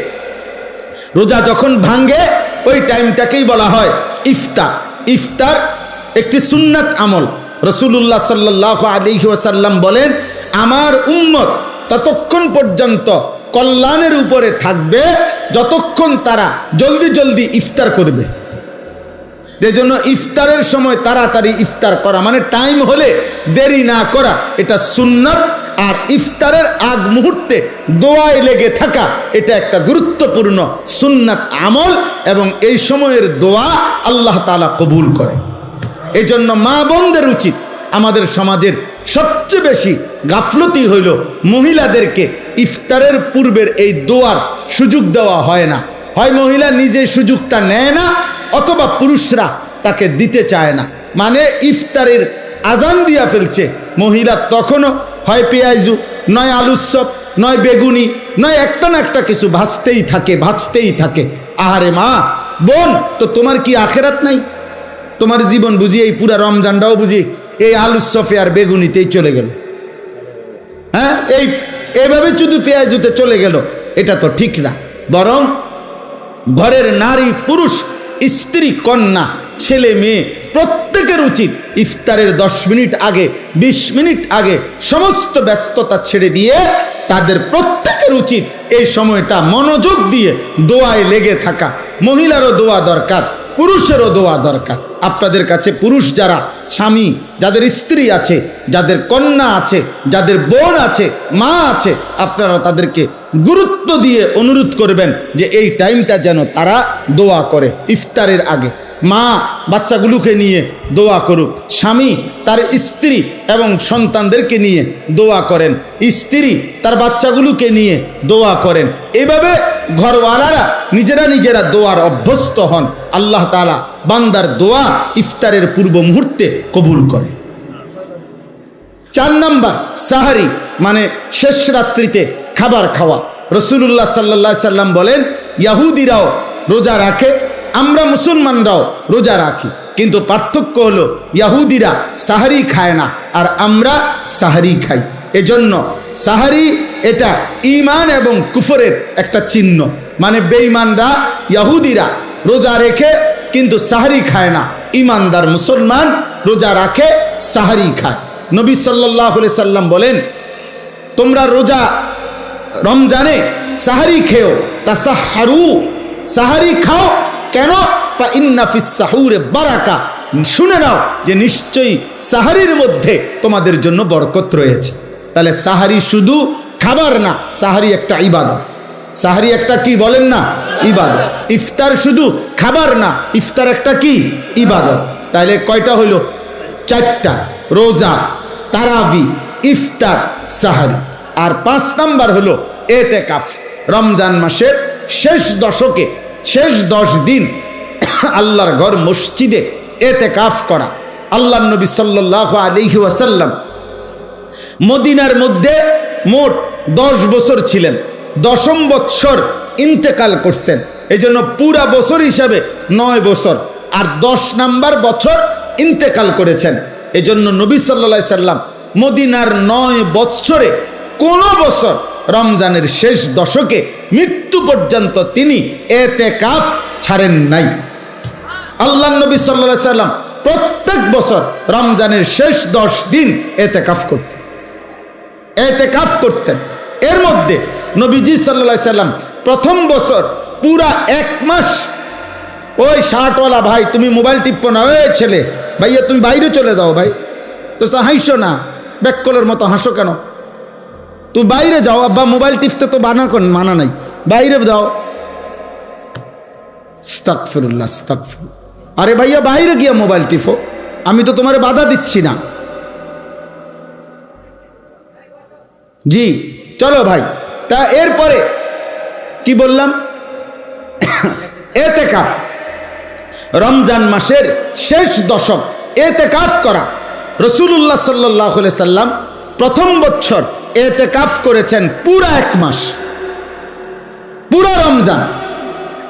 Speaker 1: রোজা যখন ভাঙ্গে ওই টাইমটাকেই বলা হয় ইফতার। ইফতার একটি সুন্নাত আমল। রাসূলুল্লাহ সাল্লাল্লাহু আলাইহি ওয়াসাল্লাম বলেন, আমার উম্মত ততক্ষণ পর্যন্ত কল্যাণের উপরে থাকবে যতক্ষণ তারা জলদি জলদি ইফতার করবে। এজন্য ইফতারের সময় তাড়াতাড়ি ইফতার করা, মানে টাইম হলে দেরি না করা, এটা সুন্নাত। আর ইফতারের আগ মুহূর্তে দোয়ায় লেগে থাকা, এটা একটা গুরুত্বপূর্ণ সুন্নাত আমল, এবং এই সময়ের দোয়া আল্লাহ তাআলা কবুল করে। এই জন্য মা বোনদের উচিত, আমাদের সমাজের সবচেয়ে বেশি গাফলতি হইল মহিলাদেরকে ইফতারের পূর্বের এই দোয়ার সুযোগ দেওয়া হয় না। হয় মহিলা নিজে সুযোগটা নেয় না, অথবা পুরুষরা তাকে দিতে চায় না। মানে ইফতারের আজান দিয়া ফেলছে, মহিলা তখনও হয় পেঁয়াজু, নয় আলুর চপ, নয় বেগুনি, নয় একটা না একটা কিছু ভাজতেই থাকে। আহারে মা বোন, তো তোমার কি আখেরাত নাই? তোমার জীবন বুঝি এই পুরা রমজানটাও বুঝি এই আলুর চপে আর বেগুনিতেই চলে গেল? হ্যাঁ, এইভাবে শুধু পেঁয়াজুতে চলে গেল, এটা তো ঠিক না। বরং ঘরের নারী পুরুষ, স্ত্রী কন্যা, ছেলে মেয়ে প্রত্যেকের উচিত ইফতারের 10 মিনিট আগে, 20 মিনিট আগে সমস্ত ব্যস্ততা ছেড়ে দিয়ে তাদের প্রত্যেকের উচিত এই সময়টা মনোযোগ দিয়ে দোয়ায় লেগে থাকা। মহিলারও দোয়া দরকার, পুরুষেরও দোয়া দরকার। আপনাদের কাছে পুরুষ যারা স্বামী, যাদের স্ত্রী আছে, যাদের কন্যা আছে, যাদের বোন আছে, মা আছে, আপনারা তাদেরকে গুরুত্ব দিয়ে অনুরোধ করবেন যে এই টাইমটা যেন তারা দোয়া করে ইফতারের আগে। মা বাচ্চাগুলোকে নিয়ে দোয়া করুক, স্বামী তার স্ত্রী এবং সন্তানদেরকে নিয়ে দোয়া করেন, স্ত্রী তার বাচ্চাগুলোকে নিয়ে দোয়া করেন। এইভাবে ঘরওয়ালারা নিজেরা দোয়ার অভ্যস্ত হন। আল্লাহ তাআলা বান্দার দোয়া ইফতারের পূর্ব মুহূর্তে কবুল করে। 4 নাম্বার, সাহারি, মানে শেষ রাত্রিতে খাবার খাওয়া। রাসূলুল্লাহ সাল্লাল্লাহু আলাইহি সাল্লাম বলেন, ইহুদিরাও রোজা রাখে, আমরা মুসলমানরাও রোজা রাখি, কিন্তু পার্থক্য হলো ইহুদিরা সাহারি খায় না আর আমরা সাহারি খাই। এজন্য সাহারি এটা ঈমান এবং কুফরের একটা চিহ্ন। মানে বেঈমানরা, ইহুদিরা রোজা রেখে কিন্তু সাহারি খায় না, ঈমানদার মুসলমান রোজা রাখে, সাহারি খায়। নবী সাল্লাল্লাহু আলাইহি সাল্লাম বলেন, তোমরা রোজা রমজানে সাহারি খেও, তাসাহারু, সাহারি খাও। কেন? ফা ইন্না ফিস সাহুরে বারাকা, শুনে নাও যে নিশ্চয়ই সাহারির মধ্যে তোমাদের জন্য বরকত রয়েছে। তাহলে সাহারি শুধু খাবার না, সাহারি একটা ইবাদত। সাহারি একটা কি বলেন না? ইবাদত। ইফতার শুধু খাবার না, ইফতার একটা কি? ইবাদত। তাহলে কয়টা হইল? 4টা, রোজা, তারাবি, ইফতার, সাহারি। আর 5 নাম্বার হলো এতেকাফ। রমজান মাসের শেষ দশকে, শেষ 10 দিন আল্লাহর ঘর মসজিদে এতেকাফ করা। আল্লাহর নবী সাল্লাল্লাহু আলাইহি ওয়াসাল্লাম মদিনার মধ্যে মোট 10 বছর ছিলেন। 10ম বৎসর ইন্তেকাল করছেন। এই জন্য পুরা বছর হিসাবে 9 বছর, আর 10 নাম্বার বছর ইন্তেকাল করেছেন। এই জন্য নবী সাল্লাল্লাহু আলাইহি সাল্লাম মদিনার 9 বৎসরে কোন বছর রমজানের শেষ দশকে মৃত্যু পর্যন্ত তিনি এতেকাফ ছাড়েন নাই। আল্লাহর নবী সাল্লাল্লাহু আলাইহি সাল্লাম প্রত্যেক বছর রমজানের শেষ 10 দিন এতেকাফ করতেন, এতেকাফ করতেন। এর মধ্যে নবীজি সাল্লাল্লাহু আলাইহি সাল্লাম প্রথম বছর পুরা 1 মাস, ওই শার্টওয়ালা ভাই তুমি মোবাইল টিপো না, ওই ছেলে ভাইয়া তুমি বাইরে চলে যাও, ভাই তো হাসো না, ব্যাককলের মতো হাসো কেন? তুই বাইরে যাও, আব্বা মোবাইল টিপতে তো মানা নাই, বাইরে যাও। আস্তাগফিরুল্লাহ, আস্তাগফিরুল্লাহ। আরে ভাইয়া বাইরে গিয়া মোবাইল টিপো, আমি তো তোমারে বাধা দিচ্ছি না। জি চলো ভাই। তা এরপরে কি বললাম? এতেকাফ, রমজান মাসের শেষ দশক এতেকাফ করা। রাসূলুল্লাহ সাল্লাল্লাহু আলাইহি সাল্লাম প্রথম বছর এতেকাফ করেছেন পুরা 1 মাস, পুরা রমজান।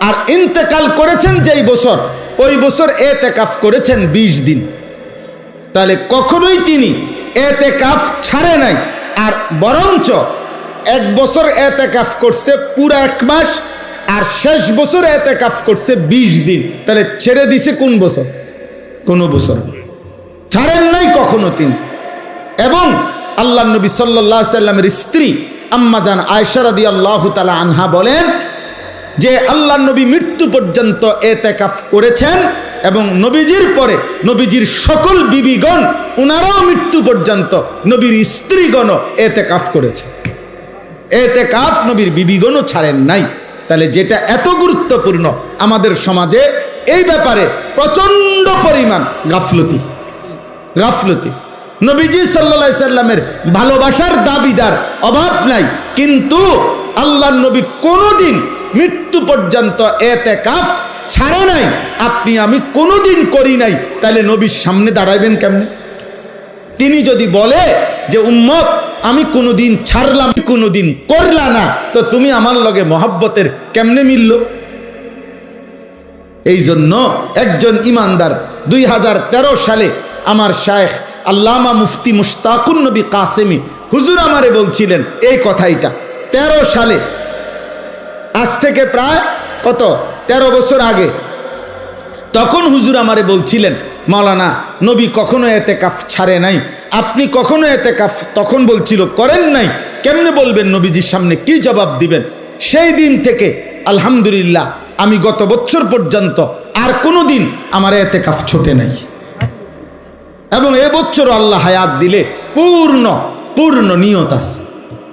Speaker 1: আর ইন্তেকাল করেছেন যেই বছর, ওই বছর এতেকাফ করেছেন 20 দিন। তাহলে কখনোই তিনি এতেকাফ ছাড়ে নাই। আর বরঞ্চ 1 বছর এতেকাফ করছে পুরা 1 মাস, আর শেষ বছর এতেকাফ করছে 20 দিন। তাহলে ছেড়ে দিছে কোন বছর? কোন বছর ছাড়েন নাই কখনো তিনি। এবং আল্লাহর নবী সাল্লাল্লাহু আলাইহি সাল্লামের স্ত্রী আম্মা জান আয়েশা রাদিয়াল্লাহু তাআলা আনহা বলেন যে আল্লাহর নবী মৃত্যু পর্যন্ত এতেকাফ করেছেন, এবং নবীজির পরে নবীজির সকল বিবিগণ উনারাও মৃত্যু পর্যন্ত, নবীর স্ত্রীগণও এতেকাফ করেছে। এতেকাফ নবীর বিবিগণও ছাড়েন নাই। তাহলে যেটা এত গুরুত্বপূর্ণ, আমাদের সমাজে এই ব্যাপারে প্রচন্ড পরিমাণ গাফলতি। নবীজি সাল্লাল্লাহু আলাইহি সাল্লামের ভালোবাসার দাবিদার অভাব নাই, কিন্তু আল্লাহর নবী কোনোদিন মৃত্যু পর্যন্ত এতেকাফ ছাড়ে নাই। আপনি আমি কোনোদিন করি নাই, তাহলে নবীর সামনে দাঁড়াইবেন কেমনে? তিনি যদি বলে যে উম্মত আমি কোনোদিন ছাড়লাম, কোনোদিন করলা না, তো তুমি আমার লগে মহব্বতের কেমনে মিলল? এই জন্য একজন ইমানদার 2013 সালে আমার শায়েখ আল্লামা মুফতি মুশতাকুন নবী কাসেমি হুজুর আমারে বলছিলেন এই কথাইটা 13 সালে, আজ থেকে প্রায় কত 13 বছর আগে। তখন হুজুর আমারে বলছিলেন, মাওলানা নবী কখনো এতেকাফ ছাড়ে নাই, আপনি কখনো এতেকাফ, তখন বলছিল করেন নাই, কেমনে বলবেন? নবীজির সামনে কি জবাব দিবেন? সেই দিন থেকে আলহামদুলিল্লাহ আমি গত বছর পর্যন্ত আর কোনো দিন আমার এতেকাফ ছোটে নাই, এবং এবছরও আল্লাহ হায়াত দিলে পূর্ণ নিয়ত আছে।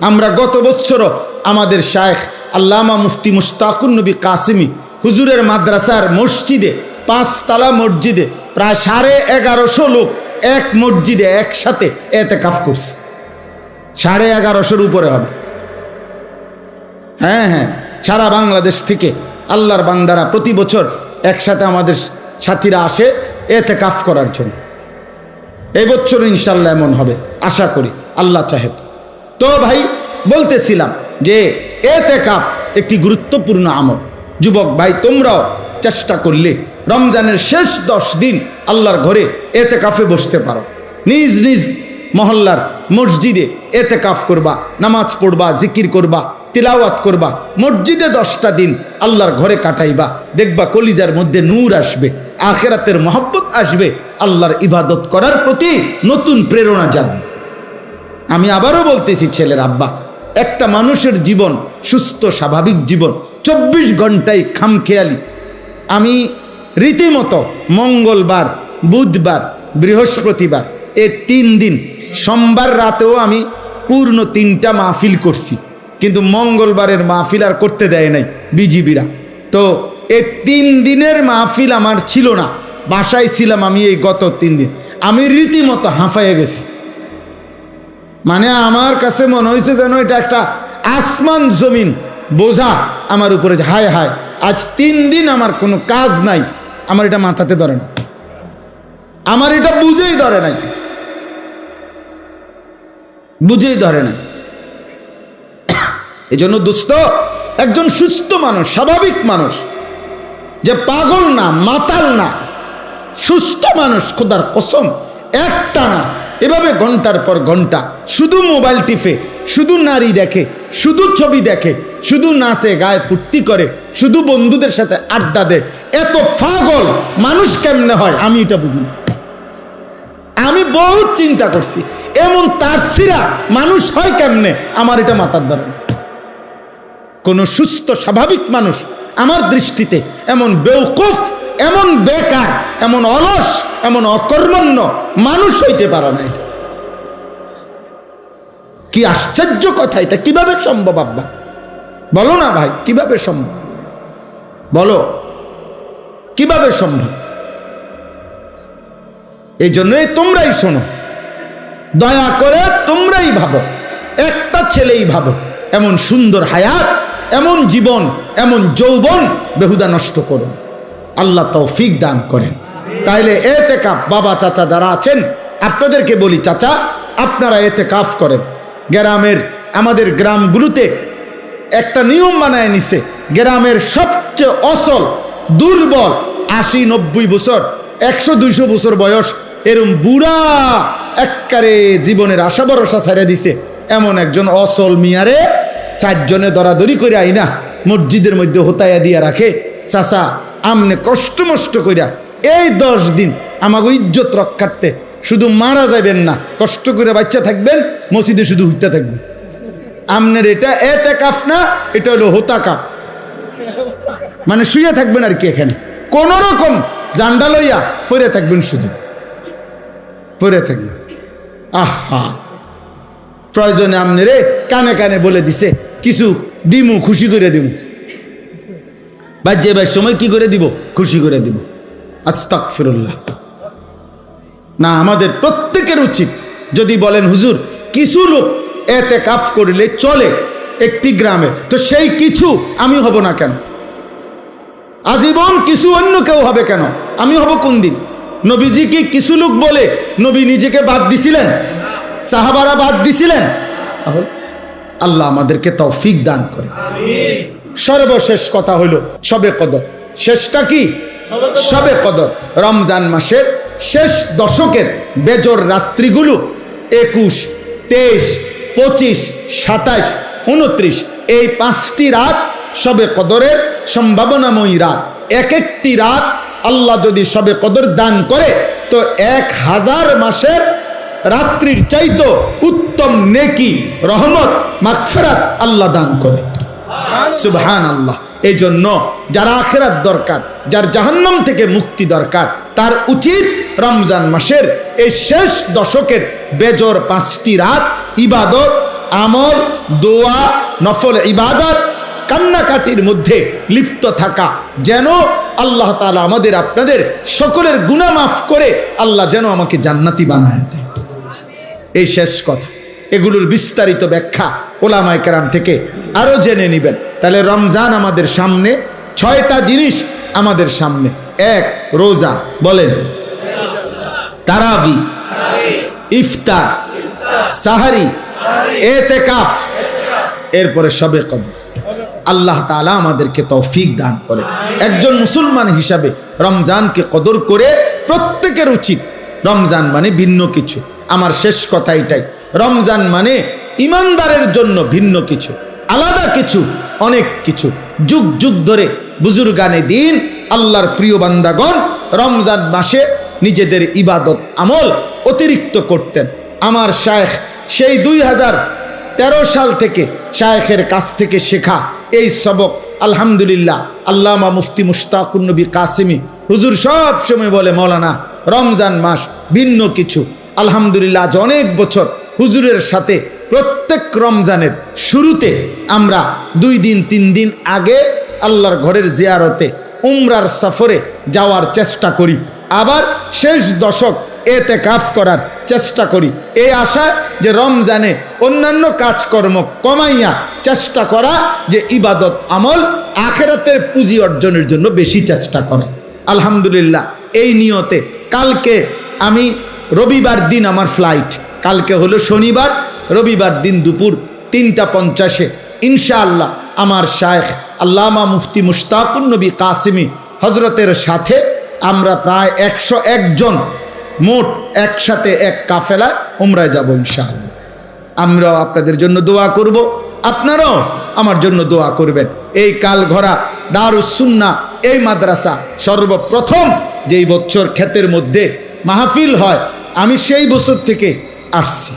Speaker 1: আমরা গত বছরও আমাদের শায়েখ আল্লামা মুফতি মুশতাকুন নবী কাসেমি হুজুরের মাদ্রাসার মসজিদে, 5 তলা মসজিদে প্রায় 1150 লোক এক মসজিদে একসাথে এতেকাফ করছে। 1150-এর উপরে হবে। হ্যাঁ, সারা বাংলাদেশ থেকে আল্লাহর বান্দারা প্রতি বছর একসাথে আমাদের সাথীরা আসে এতেকাফ করার জন্য। এই বছর ইনশাল্লাহ এমন হবে, আশা করি, আল্লাহ চাহে। তো ভাই বলতেছিলাম যে এতেকাফ একটি গুরুত্বপূর্ণ আমল। যুবক ভাই তোমরাও চেষ্টা করলে রমজানের শেষ 10 দিন আল্লাহর ঘরে এতেকাফে বসতে পারো। নিজ নিজ মহল্লার মসজিদে এতেকাফ করবা, নামাজ পড়বা, জিকির করবা, তিলাওয়াত করবা, মসজিদে 10টা দিন আল্লাহর ঘরে কাটাইবা। দেখবা কলিজার মধ্যে নূর আসবে, আখিরাতের মহব্বত আসবে, আল্লাহর ইবাদত করার প্রতি নতুন প্রেরণা জাগবে। আমি আবারও বলতেছি ছেলের আব্বা, একটা মানুষের জীবন সুস্থ স্বাভাবিক জীবন 24 ঘন্টায় খামখেয়ালি। আমি রীতিমতো মঙ্গলবার, বুধবার, বৃহস্পতিবার এই 3 দিন, সোমবার রাতেও আমি পূর্ণ 3টা মাহফিল করছি, কিন্তু মঙ্গলবারের মাহফিল আর করতে দেয় নাই বিজিবিরা। তো এই 3 দিনের মাহফিল আমার ছিল না, বাসায় ছিলাম আমি। এই গত 3 দিন আমি রীতিমতো হাঁফাইয়ে গেছি। মানে আমার কাছে মনে হয়েছে যেন এটা একটা আসমান জমিন বোঝা আমার উপরে, হায় হায় আজ 3 দিন আমার কোনো কাজ নাই, আমার এটা মাথাতে ধরে না, আমার এটা বুঝেই ধরে নাই, বুঝেই ধরে না। এই জন্য দোস্ত, একজন সুস্থ মানুষ, স্বাভাবিক মানুষ, যে পাগল না, মাতাল না, সুস্থ মানুষ, খোদার কসম একটা না এভাবে ঘন্টার পর ঘন্টা শুধু মোবাইল টিপে, শুধু নারী দেখে, শুধু ছবি দেখে, শুধু নাচে গায়ে ফুর্তি করে, শুধু বন্ধুদের সাথে আড্ডা দেয়, এত পাগল মানুষ কেমনে হয় আমি এটা বুঝি না। আমি বহুত চিন্তা করছি, এমন তার সিরা মানুষ হয় কেমনে, আমার এটা মাথার দ্বারা। কোন সুস্থ স্বাভাবিক মানুষ আমার দৃষ্টিতে এমন বেওকুফ, এমন বেকার, এমন অলস, এমন অকর্মণ্য মানুষ হইতে পারে না। এটা কি আশ্চর্য কথা, এটা কিভাবে সম্ভব আব্বা? বলো না ভাই, কিভাবে সম্ভব? বলো কিভাবে সম্ভব? এই জন্যই তোমরাই শোনো, দয়া করে তোমরাই ভাবো, একটা ছেলেই ভাবো, এমন সুন্দর হায়াত, এমন জীবন, এমন যৌবন বেহুদা নষ্ট করো। আল্লাহ তৌফিক দান করেন। তাইলে এতেকাফ, বাবা চাচা যারা আছেন আপনাদেরকে বলি, চাচা আপনারা এতেকাফ করেন। গ্রামের, আমাদের গ্রামগুলোতে একটা নিয়ম বানায় নিছে, গ্রামের সবচেয়ে অসল, দুর্বল, 80-90 বছর, 100-200 বছর বয়স, এরম বুড়া একবারে জীবনের আশা ভরসা ছেড়ে দিছে এমন একজন অসল মিয়ারে 4 জনে দরাদরি করে আইনা মসজিদের মধ্যে হোতাইয়া দিয়া রাখে, চাচা আমনে কষ্ট মষ্ট কইরা এই 10 দিন আমাকে ইজ্জত রক্ষার্থে শুধু মারা যাবেন না, কষ্ট করে বাচ্চা থাকবেন, মসজিদে শুধু হইতে থাকবেন। আমনের এটা এতেকাফ না, এটা হলো হোতাকাফ, মানে শুয়ে থাকবেন আর কি, এখানে কোন রকম জান্ডা লইয়া ফিরে থাকবেন, শুধু ফিরে থাকবেন। আহা, প্রয়োজনে আমনেরে কানে কানে বলে দিছে কিছু দিমু, খুশি করে দিব, বাজ্যে সময় কি করে দিব, খুশি করে দিব। আস্তাগফিরুল্লাহ। না, আমাদের প্রত্যেকের উচিত, যদি বলেন হুজুর কিছু লোক এতেকাফ করলে চলে একটি গ্রামে, তো সেই কিছু আমি হব না কেন? আজীবন কিছু অন্য কেউ হবে কেন? আমি হব কোন দিন? নবীজি কি কিছু লোক বলে নবী নিজেকে বাদ দিছিলেন? সাহাবারা বাদ দিছিলেন? তাহলে আল্লাহ আমাদেরকে তৌফিক দান করে। সর্বশেষ কথা হলো শবে কদর। শেষটা কি? শবে কদর। রমজান মাসের শেষ দশকের বেজর রাত্রিগুলো 21, 23, 25, 27, 29 এই 5টি রাত শবে কদরের সম্ভাবনাময়ী রাত। এক একটি রাত আল্লাহ যদি শবে কদর দান করে তো 1000 মাসের রাত্রির চাইতো উত্তম নেকি, রহমত, মাগফিরাত আল্লাহ দান করে। সুবহানাল্লাহ। এই জন্য যারা আখিরাত দরকার, যার জাহান্নাম থেকে মুক্তি দরকার, তার উচিত রমজান মাসের এই শেষ দশকের বেজর 5টি রাত ইবাদত, আমল, দোয়া, নফল ইবাদত, কান্নাকাটির মধ্যে লিপ্ত থাকা, যেন আল্লাহ তাআলা আমাদের আপনাদের সকলের গুনাহ মাফ করে আল্লাহ যেন আমাকে জান্নাতি বানায় দেয়। এই শেষ কথা, এগুলোর বিস্তারিত ব্যাখ্যা ওলামায়ে কেরাম থেকে আরো জেনে নেবেন। তাহলে রমজান আমাদের সামনে, 6টা জিনিস আমাদের সামনে। 1 রোজা, বলেন তারাবি, ইফতার, সাহারি, এতেকাফ, এরপরে শবে কদর। আল্লাহ তাআলা আমাদেরকে তৌফিক দান করে। একজন মুসলমান হিসাবে রমজানকে কদর করে প্রত্যেকের উচিত। রমজান মানে ভিন্ন কিছু। আমার শেষ কথা এটাই, রমজান মানে ইমানদারের জন্য ভিন্ন কিছু, আলাদা কিছু, অনেক কিছু। যুগ যুগ ধরে বুজুর্গানে দিন, আল্লাহর প্রিয় বান্দাগণ রমজান মাসে নিজেদের ইবাদত আমল অতিরিক্ত করতেন। আমার শায়েখ সেই 2013 সাল থেকে শায়েখের কাছ থেকে শেখা এই সবক আলহামদুলিল্লাহ আল্লামা মুফতি মুশতাকুন নবী কাসেমি হুজুর সব সময় বলে, মৌলানা রমজান মাস ভিন্ন কিছু। আলহামদুলিল্লাহ আজ অনেক বছর হুজুরের সাথে প্রত্যেক রমজানের শুরুতে আমরা 2 দিন 3 দিন আগে আল্লাহর ঘরের জিয়ারতে উমরার সফরে যাওয়ার চেষ্টা করি, আবার শেষ দশক এতেকাফ করার চেষ্টা করি, এই আশায় যে রমজানে অন্যান্য কাজকর্ম কমাইয়া চেষ্টা করা যে ইবাদত আমল আখিরাতের পুঁজি অর্জনের জন্য বেশি চেষ্টা করা। আলহামদুলিল্লাহ এই নিয়তে কালকে আমি রবিবার দিন আমার ফ্লাইট, কালকে হলো শনিবার, রবিবার দিন দুপুর 3:50 ইনশাআল্লাহ আমার শায়েখ আল্লামা মুফতি মুশতাকুন নবী কাসেমি হজরতের সাথে আমরা প্রায় 101 জন মোট একসাথে এক কাফেলায় উমরায় যাব ইনশাআল্লাহ। আমরাও আপনাদের জন্য দোয়া করব, আপনারাও আমার জন্য দোয়া করবেন। এই কালঘরা দারুস সুন্নাহ এই মাদ্রাসা সর্বপ্রথম যেই বছর ক্ষেতের মধ্যে মাহফিল হয় আমি সেই বছর থেকে আসছি।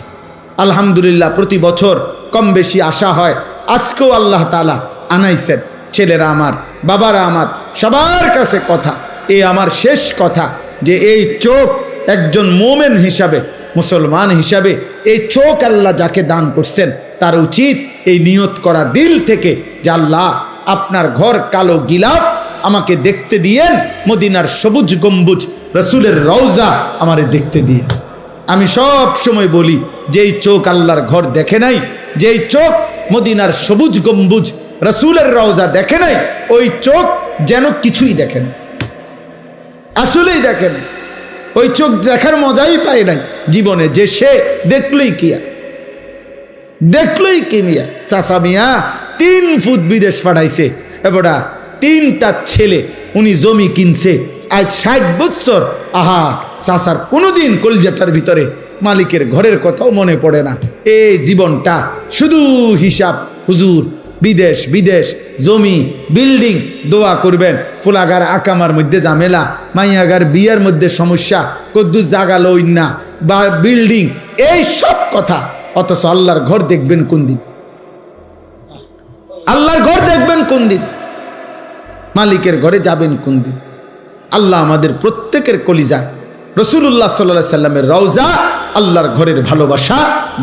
Speaker 1: আলহামদুলিল্লাহ প্রতি বছর কম বেশি আসা হয়, আজকেও আল্লাহ তাআলা আনাইছেন। ছেলেরা আমার, বাবারা আমার, সবার কাছে কথা, এই আমার শেষ কথা যে এই চোখ একজন মোমেন হিসাবে, মুসলমান হিসাবে এই চোখ আল্লাহ যাকে দান করছেন তার উচিত এই নিয়ত করা দিল থেকে যে আল্লাহ আপনার ঘর কালো গিলাফ আমাকে দেখতে দিয়েন, মদিনার সবুজ গম্বুজ রসুলের রওজা আমারে দেখতে দিয়ে। আমি সব সময় বলি যেই চোখ আল্লাহর ঘর দেখে নাই, যেই চোখ মদিনার সবুজ গম্বুজ রসুলের রওজা দেখে নাই, ওই চোখ যেন কিছুই দেখে না, আসলেই দেখে না। ওই চোখ দেখার মজাই পায় নাই জীবনে, যে সে দেখলই কি আর দেখলই কি মিয়া। চাচা মিয়া 3 ফুট বিদেশ পাঠাইছে, এবারে 3টা ছেলে, উনি জমি কিনছে আজ 60 বছর। আহা, চাচার কোনোদিন কলজাটার ভিতরে মালিকের ঘরের কথাও মনে পড়ে না। এই জীবনটা শুধু হিসাব, হুজুর বিদেশ বিদেশ, জমি বিল্ডিং, দোয়া করবেন। ফুলাগার আকামার মধ্যে ঝামেলা, মাইয়াগার বিয়ার মধ্যে সমস্যা, কদ্দু জাগা লইন না বা বিল্ডিং, এই সব কথা। অথচ আল্লাহর ঘর দেখবেন কোন দিন? আল্লাহর ঘর দেখবেন কোন দিন? মালিকের ঘরে যাবেন কোন দিন? আল্লাহ আমাদের প্রত্যেকের কলিজায় রাসূলুল্লাহ সাল্লাল্লাহু আলাইহি সাল্লামের রওজা, আল্লাহর ঘরের ভালোবাসা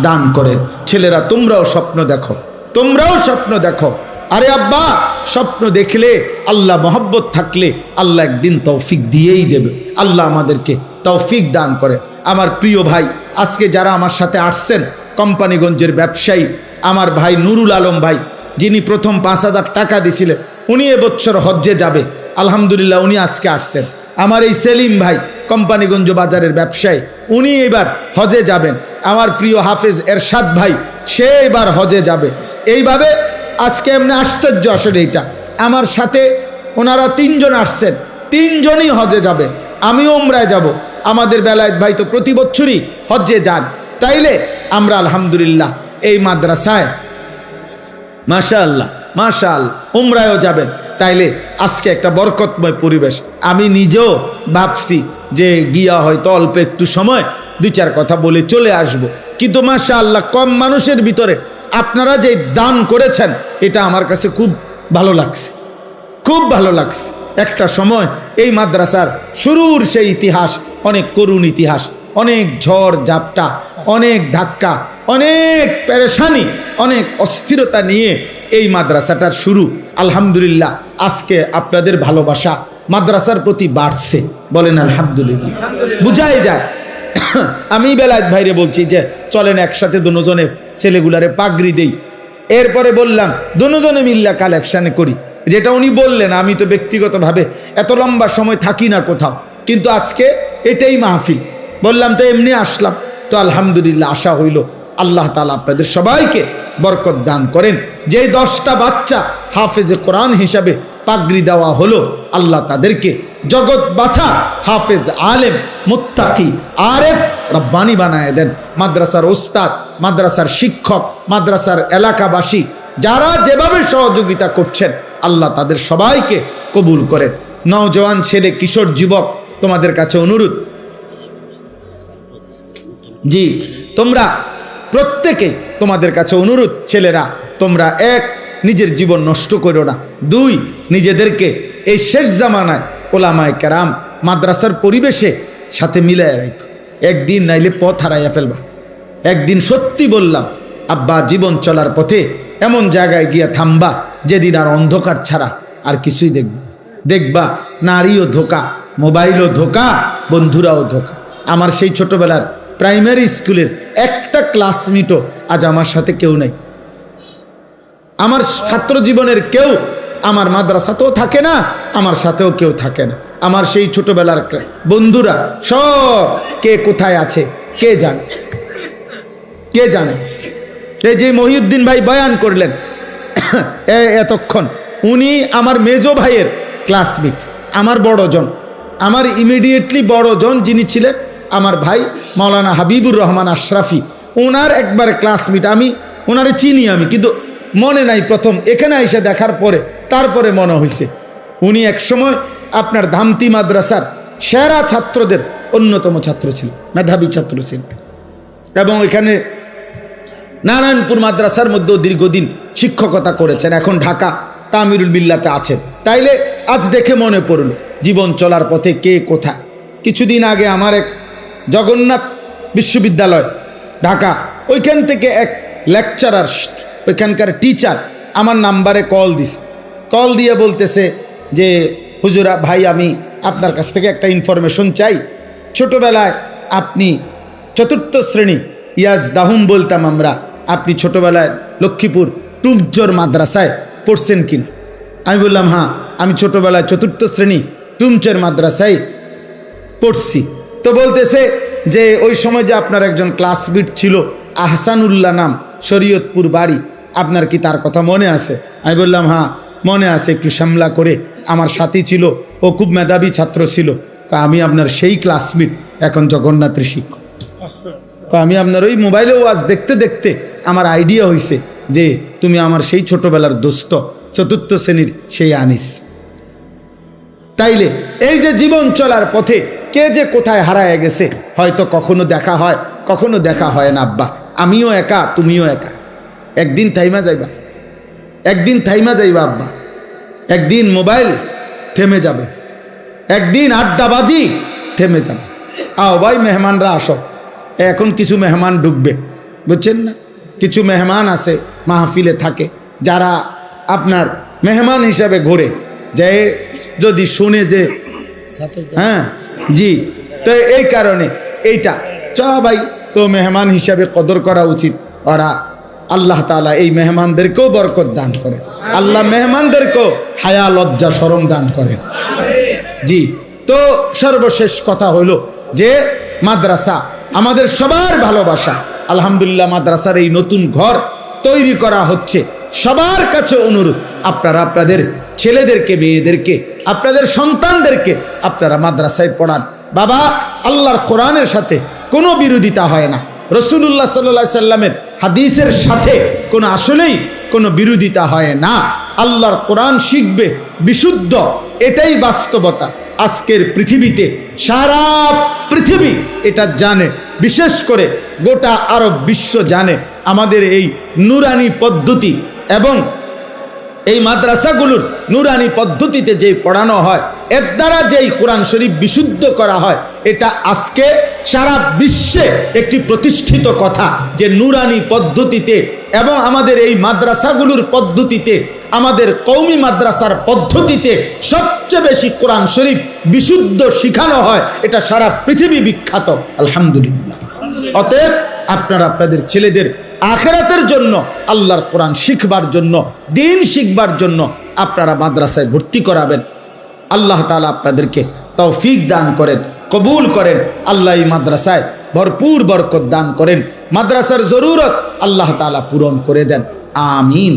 Speaker 1: দান করেন। ছেলেরা তোমরাও স্বপ্ন দেখো, তোমরাও স্বপ্ন দেখো। আরে আব্বা, স্বপ্ন দেখলে আল্লাহ মহব্বত থাকলে আল্লাহ একদিন তৌফিক দিয়েই দেবে। আল্লাহ আমাদেরকে তৌফিক দান করে। আমার প্রিয় ভাই, আজকে যারা আমার সাথে আসছেন, কোম্পানিগঞ্জের ব্যবসায়ী আমার ভাই নুরুল আলম ভাই, যিনি প্রথম 5,000 টাকা দিয়েছিলেন, উনি এবছর হজ্জে যাবে। আলহামদুলিল্লাহ উনি আজকে আসছেন। আমার এই সেলিম ভাই কোম্পানিগঞ্জ বাজারের ব্যবসায়ী, উনি এবার হজে যাবেন। আমার প্রিয় হাফেজ এরশাদ ভাই, সে এবার হজে যাবে। এইভাবে আজকে এমনি আশ্চর্য আসলে এইটা, আমার সাথে ওনারা 3 জন আসছেন, 3 জনই হজে যাবে। আমিও উমরায় যাব। আমাদের বেলায়েত ভাই তো প্রতি বছরই হজ্জে যান। তাইলে আমরা আলহামদুলিল্লাহ এই মাদ্রাসায় মাশাআল্লাহ মাশাআল্লাহ উমরায়ও যাবেন। তাইলে আজকে একটা বরকতময় পরিবেশ। আমি নিজেও ভাবছি যে গিয়া হয়তো অল্প একটু সময় 2-4 কথা বলে চলে আসব, কিন্তু মাশাআল্লাহ কম মানুষের ভিতরে আপনারা যে দান করেছেন এটা আমার কাছে খুব ভালো লাগছে, খুব ভালো লাগছে। একটা সময় এই মাদ্রাসার শুরুর সেই ইতিহাস, অনেক করুণ ইতিহাস, অনেক ঝড় ঝাপটা, অনেক ধাক্কা, অনেক পেরেশানি, অনেক অস্থিরতা নিয়ে এই মাদ্রাসাটার শুরু। আলহামদুলিল্লাহ আজকে আপনাদের ভালোবাসা মাদ্রাসার প্রতি বাড়ছে, বলেন আলহামদুলিল্লাহ। বুঝাই যায়। আমি বেলায়েত ভাইরে বলছি যে চলেন একসাথে দুজনে ছেলেগুলারে পাগড়ি দেই। এরপরে বললাম দুজনে মিল্লা কালেকশানে করি, যেটা উনি বললেন। আমি তো ব্যক্তিগতভাবে এত লম্বা সময় থাকি না কোথাও, কিন্তু আজকে এটাই মাহফিল, বললাম তো এমনি আসলাম। তো আলহামদুলিল্লাহ আশা হইল আল্লাহ তাআলা আপনাদের সবাইকে বরকত দান করেন। যেই 10টা বাচ্চা হাফেজে কোরআন হিসাবে পাগড়ি দেওয়া হলো, আল্লাহ তাদেরকে জগৎ বাছা হাফেজ, আলেম, মুত্তাকি, আরেফ, রব্বানি বানায় দেন। মাদ্রাসার ওস্তাদ, মাদ্রাসার শিক্ষক, মাদ্রাসার এলাকাবাসী যারা যেভাবে সহযোগিতা করছেন, আল্লাহ তাদের সবাইকে কবুল করেন। নওজওয়ান ছেলে, কিশোর যুবক, তোমাদের কাছে অনুরোধ, জি তোমরা প্রত্যেকেই তোমাদের কাছে অনুরোধ, ছেলেরা তোমরা এক, নিজের জীবন নষ্ট করো না, দুই, নিজেদেরকে এই শেষ জামানায় ওলামায়ে কেরাম মাদ্রাসার পরিবেশে সাথে মিলাইয়া রাখো। একদিন নাইলে পথ হারাইয়া ফেলবা। একদিন সত্যি বললাম আব্বা, জীবন চলার পথে এমন জায়গায় গিয়া থামবা যেদিন আর অন্ধকার ছাড়া আর কিছুই দেখবা নারীও ধোকা, মোবাইলও ধোকা, বন্ধুরাও ধোকা। আমার সেই ছোটবেলার প্রাইমারি স্কুলের একটা ক্লাসমেটও আজ আমার সাথে কেউ নাই। আমার ছাত্র জীবনের কেউ আমার মাদ্রাসাতেও থাকে না, আমার সাথেও কেউ থাকে না। আমার সেই ছোটবেলার বন্ধুরা সব কে কোথায় আছে কে জানে, কে জানে। এই যে মহিউদ্দিন ভাই বয়ান করলেন এতক্ষণ, উনি আমার মেজো ভাইয়ের ক্লাসমেট, আমার বড়জন, আমার ইমিডিয়েটলি বড়জন যিনি ছিলেন আমার ভাই মাওলানা হাবিবুর রহমান আশরাফি, ওনার একবারে ক্লাসমেট। আমি ওনারে চিনি আমি, কিন্তু মনে নাই প্রথম এখানে এসে দেখার পরে তারপরে মনে হয়েছে উনি একসময় আপনার ধামতি মাদ্রাসার সেরা ছাত্রদের অন্যতম ছাত্র ছিল, মেধাবী ছাত্র ছিল, এবং এখানে নারায়ণপুর মাদ্রাসার মধ্যেও দীর্ঘদিন শিক্ষকতা করেছেন। এখন ঢাকা তামিরুল মিল্লাতে আছেন। তাইলে আজ দেখে মনে পড়ল জীবন চলার পথে কে কোথায়। কিছুদিন আগে আমার এক জগন্নাথ বিশ্ববিদ্যালয় ঢাকা, ওইখান থেকে এক লেকচারার, ওইখানকার টিচার আমার নাম্বারে কল দিয়ে বলতেছে যে হুজুরা ভাই, আমি আপনার কাছ থেকে একটা ইনফরমেশন চাই। ছোটবেলায় আপনি চতুর্থ শ্রেণী, ইয়াজ দাহুম বলতাম আমরা, আপনি ছোটবেলায় লক্ষ্মীপুর টুমচর মাদ্রাসায় পড়ছেন কিনা? আমি বললাম হ্যাঁ, আমি ছোটবেলায় চতুর্থ শ্রেণী টুমচর মাদ্রাসায় পড়ছি। তো বলতেছে যে ওই সময় যে আপনার একজন ক্লাসমেট ছিল আহসানুল্লাহ নাম, শরীয়তপুর বাড়ি, আপনার কি তার কথা মনে আছে? আমি বললাম হ্যাঁ মনে আছে, একটু সামলা করে আমার সাথী ছিল, ও খুব মেধাবী ছাত্র ছিল। আমি আপনার সেই ক্লাসমেট, এখন জগন্নাথের শিক্ষক। আমি আপনার ওই মোবাইলে ওয়াজ দেখতে দেখতে আমার আইডিয়া হয়েছে যে তুমি আমার সেই ছোটবেলার দোস্ত, চতুর্থ শ্রেণীর সেই আনিস। তাইলে এই যে জীবন চলার পথে কে যে কোথায় হারায় গেছে, হয়তো কখনো দেখা হয়, কখনো দেখা হয় না। আব্বা, আমিও একা, তুমিও একা। একদিন থাইমা যাইবা, একদিন থাইমা যাইবা আব্বা, একদিন মোবাইল থেমে যাবে, একদিন আড্ডাবাজি থেমে যাবে। আও ভাই মেহমানরা আসো, এখন কিছু মেহমান ঢুকবে, বুঝছেন না? কিছু মেহমান আছে মাহফিলে থাকে, যারা আপনার মেহমান হিসাবে ঘোরে, যে যদি শুনে যে হ্যাঁ জি, তো এই কারণে এইটা ভাই, তো মেহমান হিসাবে কদর করা উচিত। ওরা আল্লাহ তাআলা এই মেহমানদেরকেও বরকত দান করে, আল্লাহ মেহমানদেরকেও হায়া লজ্জা শরম দান করেন। জি, তো সর্বশেষ কথা হলো যে মাদ্রাসা আমাদের সবার ভালোবাসা। আলহামদুলিল্লাহ, মাদ্রাসার এই নতুন ঘর তৈরি করা হচ্ছে। সবার কাছে অনুরোধ, আপনারা আপনাদের ছেলেদেরকে, মেয়েদেরকে, আপনাদের সন্তানদেরকে আপনারা মাদ্রাসায় পড়ান। বাবা, আল্লাহর কোরআনের সাথে কোনো বিরোধিতা হয় না, রাসূলুল্লাহ সাল্লাল্লাহু আলাইহি সাল্লামের হাদিসের সাথে কোনো আসলেই কোনো বিরোধিতা হয় না। আল্লাহর কোরআন শিখবে বিশুদ্ধ, এটাই বাস্তবতা। আজকের পৃথিবীতে সারা পৃথিবী এটা জানে, বিশেষ করে গোটা আরব বিশ্ব জানে আমাদের এই নুরানি পদ্ধতি এবং এই মাদ্রাসাগুলোর নুরানি পদ্ধতিতে যেই পড়ানো হয়, এর দ্বারা যেই কোরআন শরীফ বিশুদ্ধ করা হয়, এটা আজকে সারা বিশ্বে একটি প্রতিষ্ঠিত কথা যে নুরানি পদ্ধতিতে এবং আমাদের এই মাদ্রাসাগুলোর পদ্ধতিতে, আমাদের কওমি মাদ্রাসার পদ্ধতিতে সবচেয়ে বেশি কোরআন শরীফ বিশুদ্ধ শিখানো হয়। এটা সারা পৃথিবী বিখ্যাত, আলহামদুলিল্লাহ। অতএব আপনারা আপনাদের ছেলেদের আখিরাতের জন্য, আল্লাহর কোরআন শিখবার জন্য, দ্বীন শিখবার জন্য আপনারা মাদ্রাসায় ভর্তি করাবেন। আল্লাহ তাআলা আপনাদেরকে তৌফিক দান করেন, কবুল করেন। আল্লাহ এই মাদ্রাসায় ভরপুর বরকত দান করেন, মাদ্রাসার জরুরত আল্লাহ তাআলা পূরণ করে দেন। আমিন।